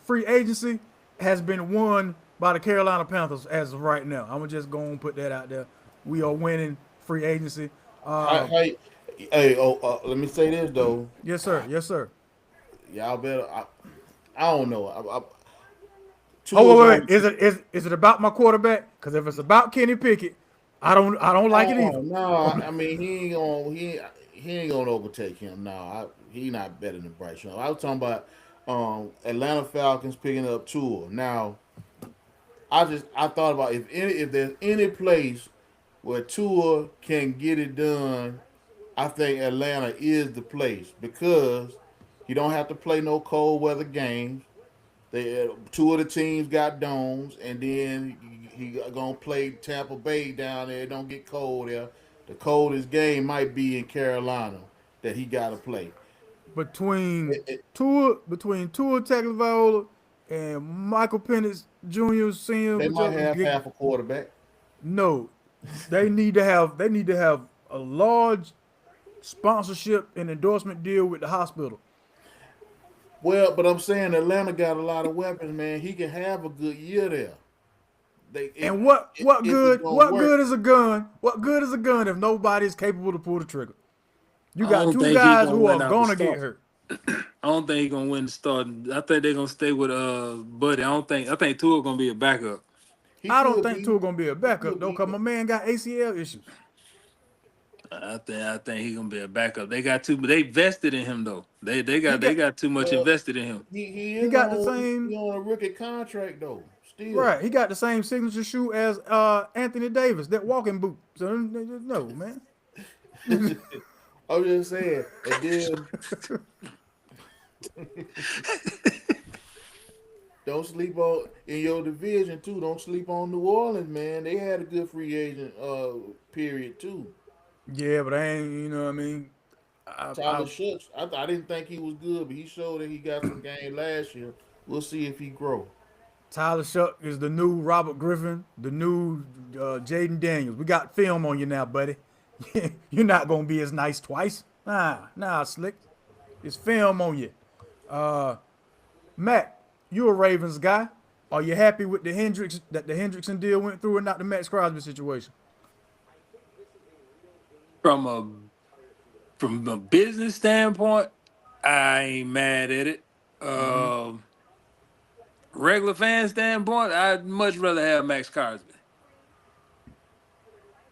free agency has been won by the Carolina Panthers as of right now. I'm gonna just go and put that out there. We are winning free agency. Let me say this though. Yes, sir. Yes, sir. Y'all better. I don't know. Oh, Tua's wait. on- Is it about my quarterback? Because if it's about Kenny Pickett, I don't like it either. No, I mean he ain't gonna overtake him. No, he not better than Bryce Young. I was talking about Atlanta Falcons picking up Tua. Now, I thought about if there's any place where Tua can get it done, I think Atlanta is the place because he don't have to play no cold weather games. Two of the teams got domes, and then he gonna play Tampa Bay down there. It don't get cold there. The coldest game might be in Carolina that he got to play. Between It- Tua Tagovailoa and Michael Penix Jr. Senior, they might have whichever, half a quarterback. no, they need to have a large sponsorship and endorsement deal with the hospital. Well, but I'm saying Atlanta got a lot of weapons, man. He can have a good year there. And what If it's good gonna what work. good is a gun? What good is a gun if nobody's capable to pull the trigger? You I got don't two think he guys gonna who are win out the gonna get start. hurt. I don't think he's gonna win the start. I think they're gonna stay with Buddy. I think Tua gonna be a backup. He I don't could think be. Tua gonna be a He backup could though, be. cause my man got ACL issues. I think he's gonna be a backup. They got too, but they vested in him though. He They got got too much Well, invested in him. he he is got the on same he on a rookie contract though. Still, right. He got the same signature shoe as Anthony Davis, that walking boot. So no man. I'm just saying. And then don't sleep on in your division too. Don't sleep on New Orleans, man. They had a good free agent period too. Yeah, but I ain't. You know what I mean. I Tyler Shooks, I didn't think he was good, but he showed that he got some game last year. We'll see if he grow. Tyler Shuck is the new Robert Griffin, the new Jaden Daniels. We got film on you now, buddy. You're not gonna be as nice twice. Nah, slick. It's film on you. Matt, you a Ravens guy. Are you happy with the Hendrickson deal went through and not the Max Crosby situation? From a business standpoint, I ain't mad at it. Regular fan standpoint, I'd much rather have Max Crosby.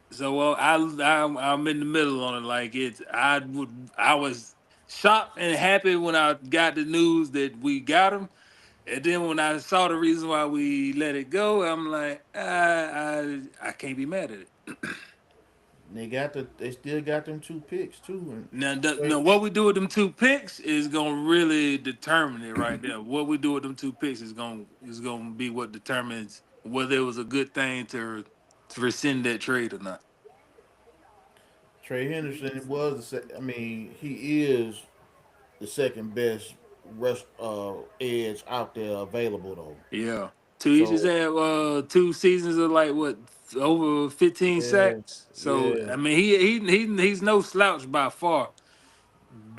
So I'm in the middle on it. Like I was shocked and happy when I got the news that we got him, and then when I saw the reason why we let it go, I'm like, I can't be mad at it. They still got them 2 picks too. And Now, what we do with them 2 picks is gonna really determine it right there. What we do with them 2 picks is gonna be what determines whether it was a good thing to rescind that trade or not. Trey Henderson was I mean, he is the second best rush edge out there available though. Yeah. He just So had 2 seasons of like what over 15 yeah, sacks. So yeah. I mean he's no slouch by far.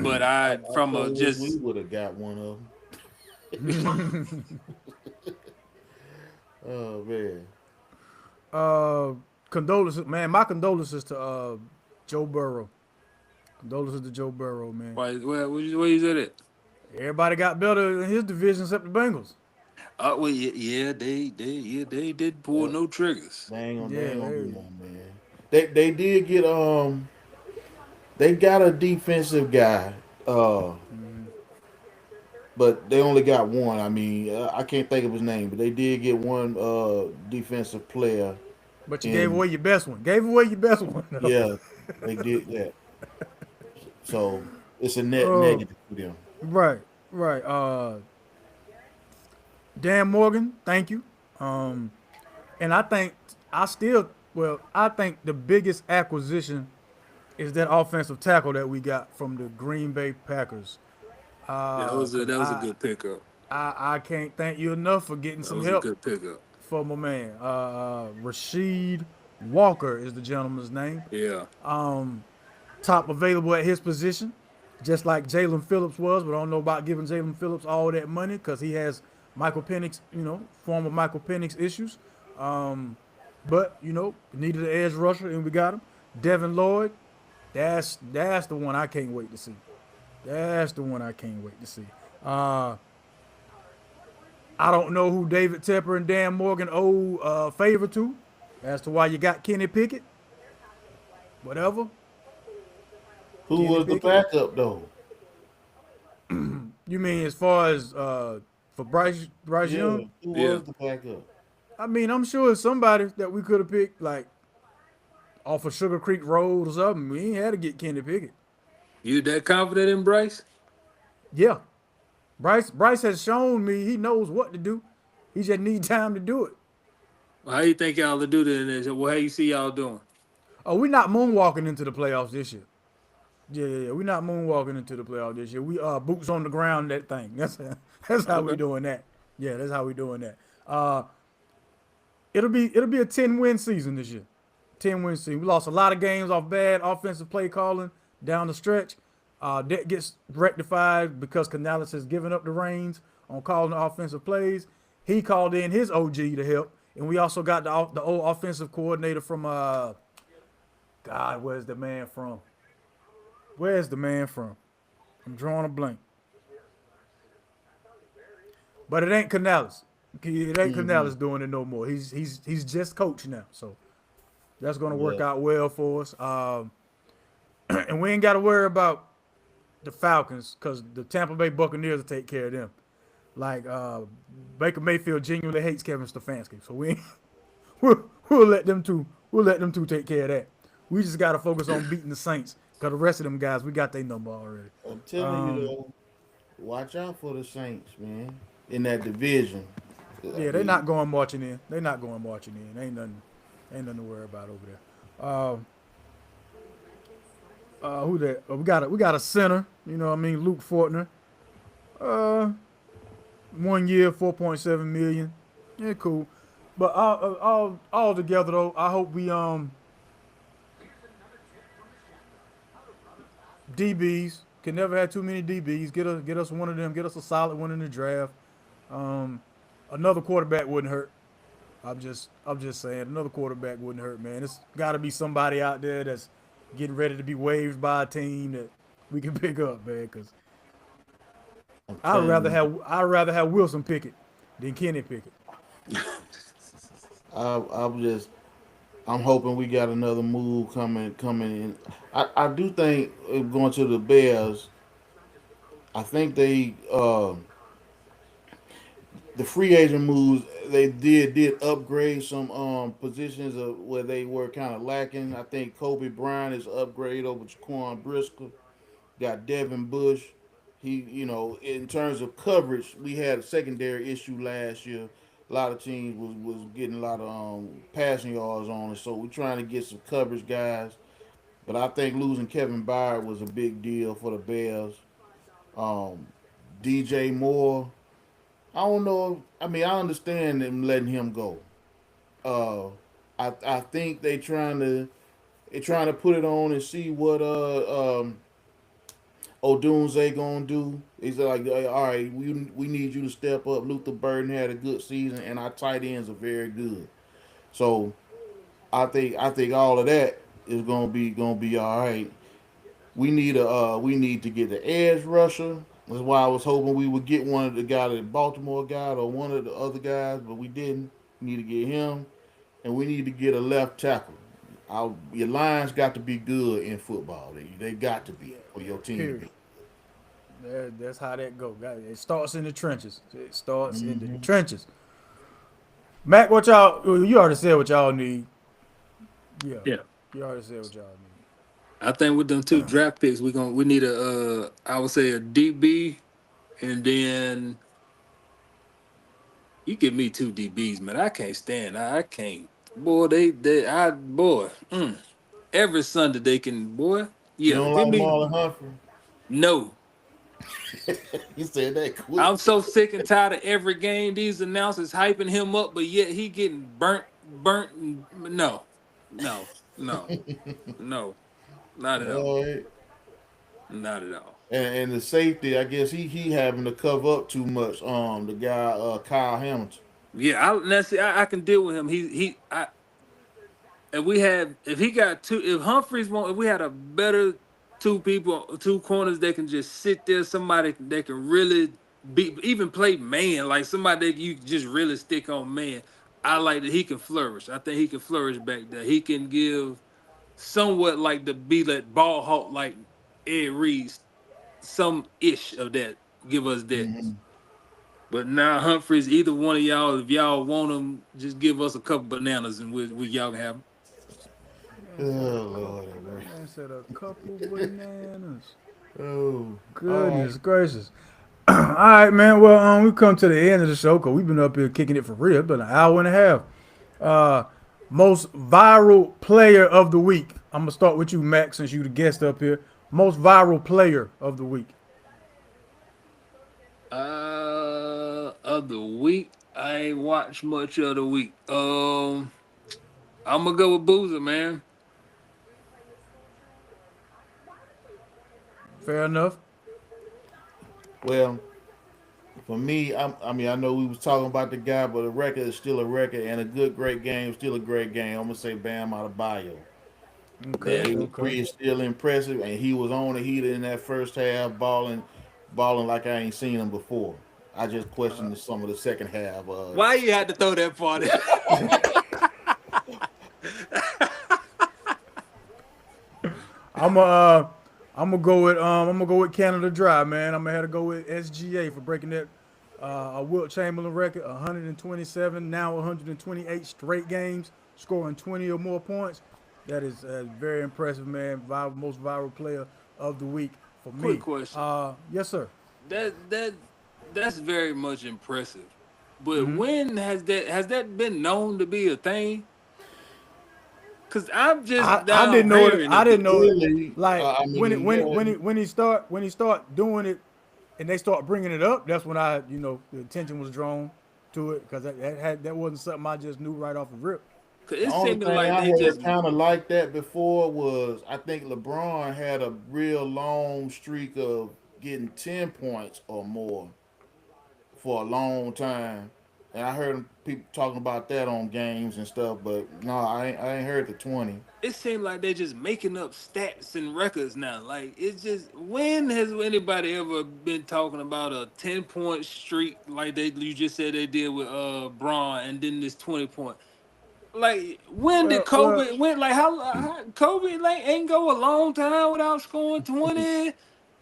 But I I from a sure wish we just would have got one of them. Oh man. Condolences, man. My condolences to Joe Burrow. Condolences to Joe Burrow, man. why where you said it? Everybody got better in his division except the Bengals. Well yeah they did pull Yeah, no triggers. they Yeah, ain't gonna do they, nothing, man. They did get they got a defensive guy, but they only got one. I mean, I can't think of his name, but they did get one defensive player. but you gave And away your best one. Gave away your best one. Though. yeah, they did that. So it's a net Oh, negative for them. right, right. Dan Morgan, thank you. And I think the biggest acquisition is that offensive tackle that we got from the Green Bay Packers. Yeah, Cause that was a good pickup. I can't thank you enough for getting That some was a help good pickup. for my man. Rashid Walker is the gentleman's name. Yeah. Top available at his position, just like Jalen Phillips was, but I don't know about giving Jalen Phillips all that money because he has Michael Penix, former Michael Penix issues. But needed an edge rusher and we got him. Devin Lloyd, that's the one I can't wait to see. That's the one I can't wait to see. I don't know who David Tepper and Dan Morgan owe favor to, as to why you got Kenny Pickett. Whatever. Who Kenny was the Pickett. backup though? You mean as far as for Bryce Yeah, Young? who Yeah. was the backup? I mean, I'm sure it's somebody that we could have picked, like off of Sugar Creek Road or something. We ain't had to get Kenny Pickett. You that confident in Bryce? Yeah, Bryce has shown me he knows what to do. He just need time to do it. How you think y'all to do this? Well, how you see y'all doing? Oh, we're not moonwalking into the playoffs this year. Yeah. We're not moonwalking into the playoffs this year. We boots on the ground that thing. That's how we Okay. doing that. Yeah, that's how we doing that. It'll be a 10-win season this year. 10-win season. We lost a lot of games off bad offensive play calling down the stretch. That gets rectified because Canales has given up the reins on calling the offensive plays. He called in his OG to help, and we also got the old offensive coordinator from God, where's the man from? Where's the man from? I'm drawing a blank. But it ain't Canales. It ain't Canales doing it no more. He's just coach now, so that's gonna work out well for us. And we ain't got to worry about the Falcons because the Tampa Bay Buccaneers will take care of them. Like Baker Mayfield genuinely hates Kevin Stefanski, so we'll let them two take care of that. We just got to focus on beating the Saints because the rest of them guys we got their number already. I'm telling you though, watch out for the Saints, man, in that division. Yeah, they're not going marching in. They're not going marching in. Ain't nothing to worry about over there. Who that? We got a center. You know what I mean? Luke Fortner. 1 year, 4.7 million. Yeah, cool. But all together though, I hope we DBs can never have too many DBs. Get us one of them. Get us a solid one in the draft. Another quarterback wouldn't hurt. I'm just saying another quarterback wouldn't hurt, man. It's got to be somebody out there that's getting ready to be waived by a team that we can pick up, man. Because I'd rather have Wilson Pickett than Kenny Pickett. I'm hoping we got another move coming in. I do think going to the Bears. I think the free agent moves they did upgrade some positions of where they were kind of lacking. I think Kobe Bryant is an upgrade over Jaquan Briscoe. Got Devin Bush. In terms of coverage, we had a secondary issue last year. A lot of teams was getting a lot of passing yards on us, so we're trying to get some coverage guys. But I think losing Kevin Byard was a big deal for the Bears. DJ Moore, I don't know. I mean, I understand them letting him go. Uh, I think they trying to put it on and see what Odunze gonna do. He's like, all right, we need you to step up. Luther Burden had a good season, and our tight ends are very good. So I think all of that is gonna be all right. We need to get the edge rusher. That's why I was hoping we would get one of the guy, the Baltimore guy, or one of the other guys, but we didn't. We need to get him, and we need to get a left tackle. Your lines got to be good in football. They got to be for your team to Period. be. That's how that goes. It starts in the trenches. It starts in the trenches. Mac, what y'all? You already said what y'all need. Yeah, Yeah. you already said what y'all need. I think with them two draft picks, we need I would say a DB, and then you give me two DBs, man. I can't stand. I can't. Boy, every Sunday they can. Boy, You yeah. don't Give like me Marlon Humphrey? no. You said that quick. I'm so sick and tired of every game these announcers hyping him up, but yet he getting burnt. No, no, no, no, not at all. All right. Not at all. And the safety, I guess he having to cover up too much. The guy Kyle Hamilton. Yeah, I can deal with him. If he got two, if Humphreys won't, if we had a better two corners that can just sit there, somebody that can really be even play man, like somebody that you just really stick on man. I like that he can flourish. I think he can flourish back there. He can give somewhat like the be that ball hawk like Ed Reed, some ish of that. Give us that. But now Humphreys, either one of y'all, if y'all want him, just give us a couple bananas and y'all can have him. Oh Lord, I said a couple bananas. oh, Goodness gracious. All right, man. Well, we come to the end of the show because we've been up here kicking it for real. It's been an hour and a half. Most viral player of the week. I'm gonna start with you, Max, since you the guest up here. Most viral player of the week. Of the week, I ain't watched much of the week. I'm gonna go with Boozer, man. Fair enough. Well, for me, I mean, I know we was talking about the guy, but a record is still a record, and a good, great game is still a great game. I'm gonna say Bam Adebayo. Okay, Yeah, okay. He is still impressive, and he was on the heater in that first half, balling like I ain't seen him before. I just questioned some of the second half. why you had to throw that party? I'm gonna go with Canada Dry, man. I'm gonna have to go with SGA for breaking that Wilt Chamberlain record, 127, now 128 straight games, scoring 20 or more points. That is very impressive, man. Most viral player of the week for Quick me. question. Yes, sir. That's very much impressive. But when has that been known to be a thing? Cause I'm just I now didn't know it. hearing I of didn't know this. it. Really, Like I mean, yeah, when he start doing it, and they start bringing it up. That's when the attention was drawn to it because that wasn't something I just knew right off the rip. Cause the it's only seeming thing like I they just heard kind of like that before was I think LeBron had a real long streak of getting 10 points or more for a long time. And I heard people talking about that on games and stuff, but no, I ain't heard the 20. it seemed like they're just making up stats and records now. Like it's just when has anybody ever been talking about a 10-point streak like you just said they did with Braun and then this 20 point. Like when did Well, Kobe went like how Kobe like ain't go a long time without scoring 20.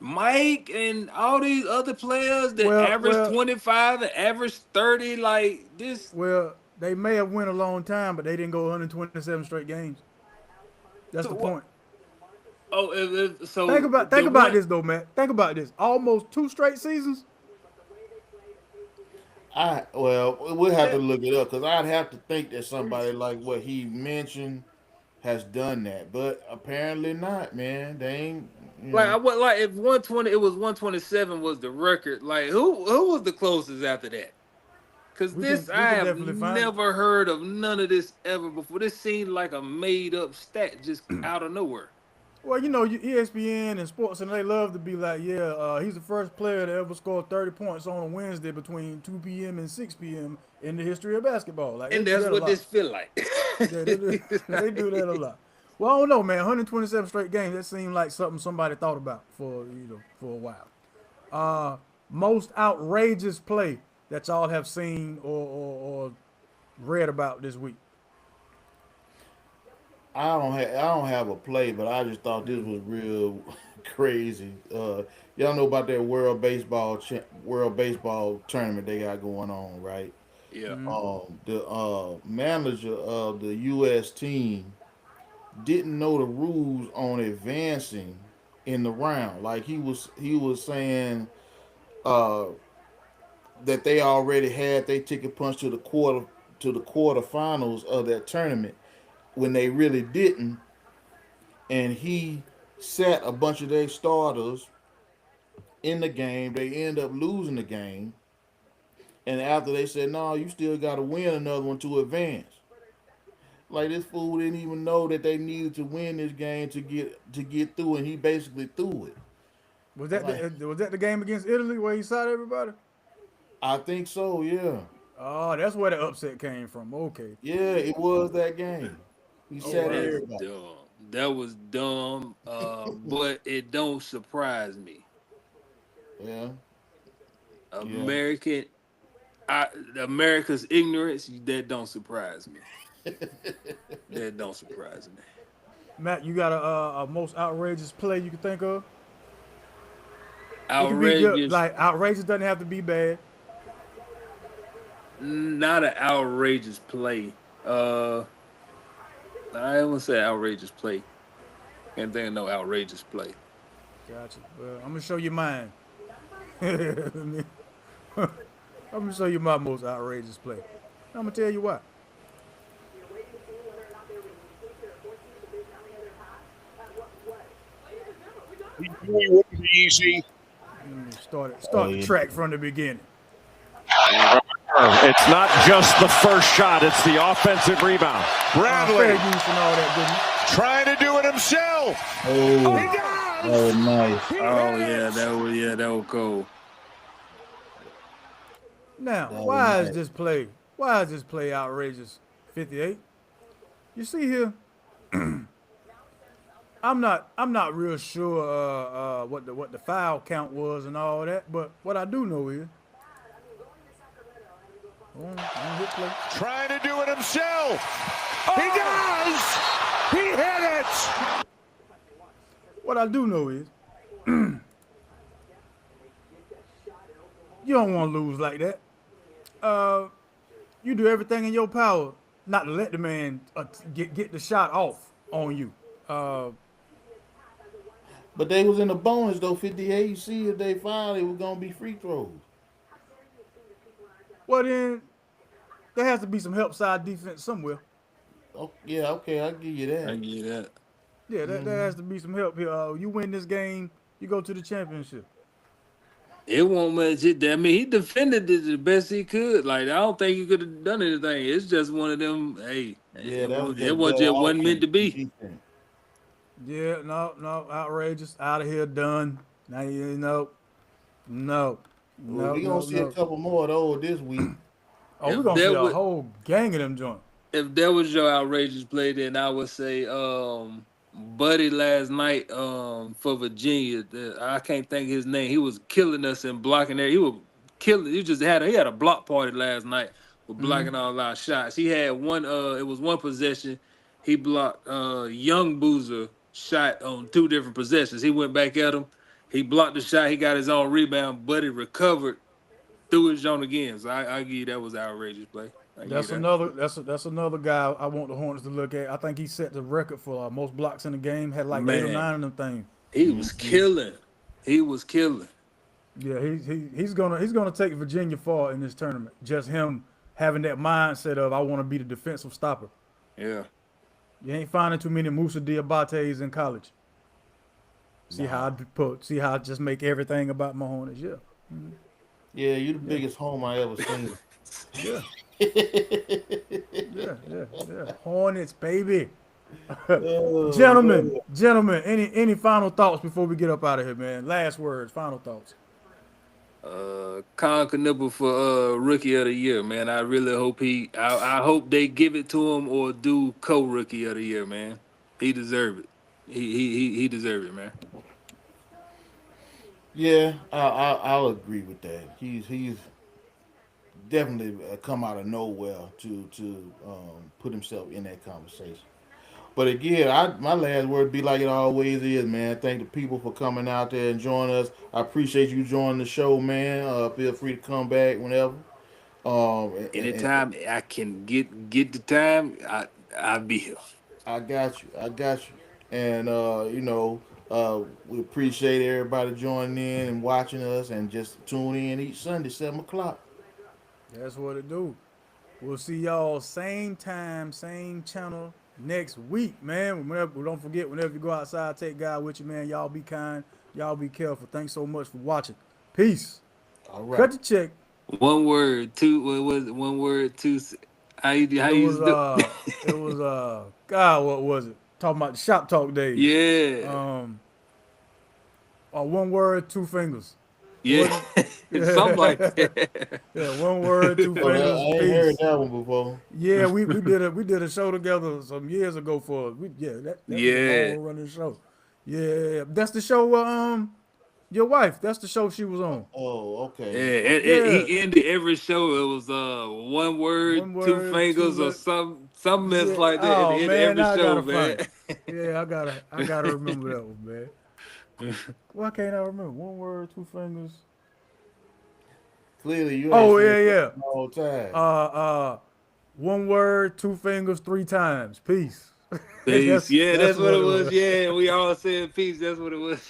Mike and all these other players that well, average well, 25 and average 30 like this. well. They may have went a long time, but they didn't go 127 straight games. That's So the what? point. Oh, Think so about the think about one. this though, Matt. Think about this. Almost 2 straight seasons. We'll have to That, look it up because I'd have to think that somebody like what he mentioned has done that, but apparently not, man. They ain't, you like I know. went like if 120 it was 127 was the record. Like who was the closest after that? Cause We this can we I can have definitely find it. never heard of none of this ever before. This seemed like a made up stat just out of nowhere. Well, ESPN and sports, and they love to be like, yeah, he's the first player to ever score 30 points on a Wednesday between 2 p.m. and 6 p.m. in the history of basketball. Like, they And do that's that a what lot. this feel like. Yeah, they do that a lot. Well, I don't know, man. 127 straight games, that seemed like something somebody thought about for a while. Most outrageous play that y'all have seen or read about this week. I don't have a play, but I just thought this was real crazy. Y'all know about that World Baseball tournament they got going on, right? Yeah. The manager of the U.S. team didn't know the rules on advancing in the round. Like he was saying uh, that they already had their ticket punched to the quarterfinals of that tournament when they really didn't, and he sat a bunch of their starters in the game. They end up losing the game, and after they said, "No, you still got to win another one to advance." Like this fool didn't even know that they needed to win this game to get through, and he basically threw it. Like Was that the game against Italy where he shot everybody? I think so, yeah, Oh, that's where the upset came from. Okay. yeah, it was that game. He Oh Yeah, sat wow. that's everybody. dumb. That was dumb. But it don't surprise me. Yeah, yeah. American I, America's ignorance, that don't surprise me. That don't surprise me. Matt, you got a most outrageous play you can think of? It could be good. Outrageous, Like outrageous doesn't have to be bad. not an outrageous play. I don't say outrageous play. Can't think of no outrageous play. Gotcha. Well, I'm gonna show you mine. I'm gonna show you my most outrageous play. I'm gonna tell you why. We knew it wouldn't be easy. Start Oh the yeah. track from the beginning. It's not just the first shot, it's the offensive rebound. Fair Bradley use and all that goodness. trying to do it himself. Oh, nice. Oh yeah, that was cold. Now, That why was is this play? Why is this play outrageous? 58. You see here, I'm not real sure what the foul count was and all that, but what I do know is, one hit play. Trying to do it himself. He does. He hit it. What I do know is, you don't want to lose like that. You do everything in your power not to let the man get the shot off on you. But they was in the bonus though, 58. You see, if they found it was gonna be free throws. Well then, there has to be some help side defense somewhere. Oh, yeah, okay, I'll give you I that. give you that. Yeah, there has to be some help here. You win this game, you go to the championship. It won't much. I mean, he defended it the best he could. Like, I don't think he could have done anything. It's just one of them. Hey, Yeah, that was it was just wasn't meant to be. Yeah, no, outrageous, out of here, done. Now no. Well, we gonna see a couple more of those this week. Oh, If we're gonna there see a was- whole gang of them joints. If that was your outrageous play, then I would say, Buddy last night, for Virginia. I can't think his name. He was killing us and blocking there. He was killing. He had a block party last night with blocking all our shots. He had one. It was one possession. He blocked Young Boozer shot on 2 different possessions. He went back at him. He blocked the shot. He got his own rebound. Buddy recovered, threw his zone again. So I give you that was outrageous play. That's another guy I want the Hornets to look at. I think he set the record for most blocks in the game. Had like 8 or 9 of them things. He was killing. He was killing. Yeah, he's gonna take Virginia far in this tournament. Just him having that mindset of I want to be the defensive stopper. Yeah. You ain't finding too many Musa Diabates in college. See how I just make everything about my Hornets. Yeah. Yeah, you the biggest home I ever seen. Yeah. Yeah. Hornets, baby. Gentlemen, any final thoughts before we get up out of here, man? Last words, final thoughts. Con Knipple for rookie of the year, man. I really hope I hope they give it to him or do co-rookie of the year, man. He deserve it. He deserve it, man. Yeah, I'll agree with that. He's definitely come out of nowhere to put himself in that conversation. But again, my last word be like it always is, man. Thank the people for coming out there and joining us. I appreciate you joining the show, man. Feel free to come back whenever. Anytime I can get the time, I'll be here. I got you. And we appreciate everybody joining in and watching us, and just tune in each Sunday, 7:00. That's what it do. We'll see y'all same time, same channel next week, man. Don't forget, whenever you go outside, take God with you, man. Y'all be kind. Y'all be careful. Thanks so much for watching. Peace. All right. Cut the check. One word, two. What was it? 1 word, 2. How you do? It was God, what was it? Talking about the shop talk days. Yeah. 1 word, 2 fingers. Yeah. Something like that. Yeah, 1 word, 2 fingers. I ain't Peace. heard that one before. Yeah, we did a show together some years ago for that was a long running show. Yeah, that's the show. Your wife, that's the show she was on. Oh, okay. Yeah, he ended every show. It was 1 word, 2 fingers, or some mess like that. Oh, At the end man, of every show, man. Yeah, I gotta remember that one, man. Why can't I remember? 1 word, 2 fingers. Clearly, you. Oh yeah. All time. 1 word, 2 fingers, 3 times. Peace. Peace. That's what it was. Yeah, we all said peace. That's what it was.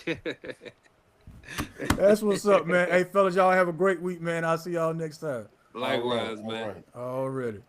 That's what's up, man. Hey, fellas, y'all have a great week, man. I'll see y'all next time. Likewise, All man. right. Already.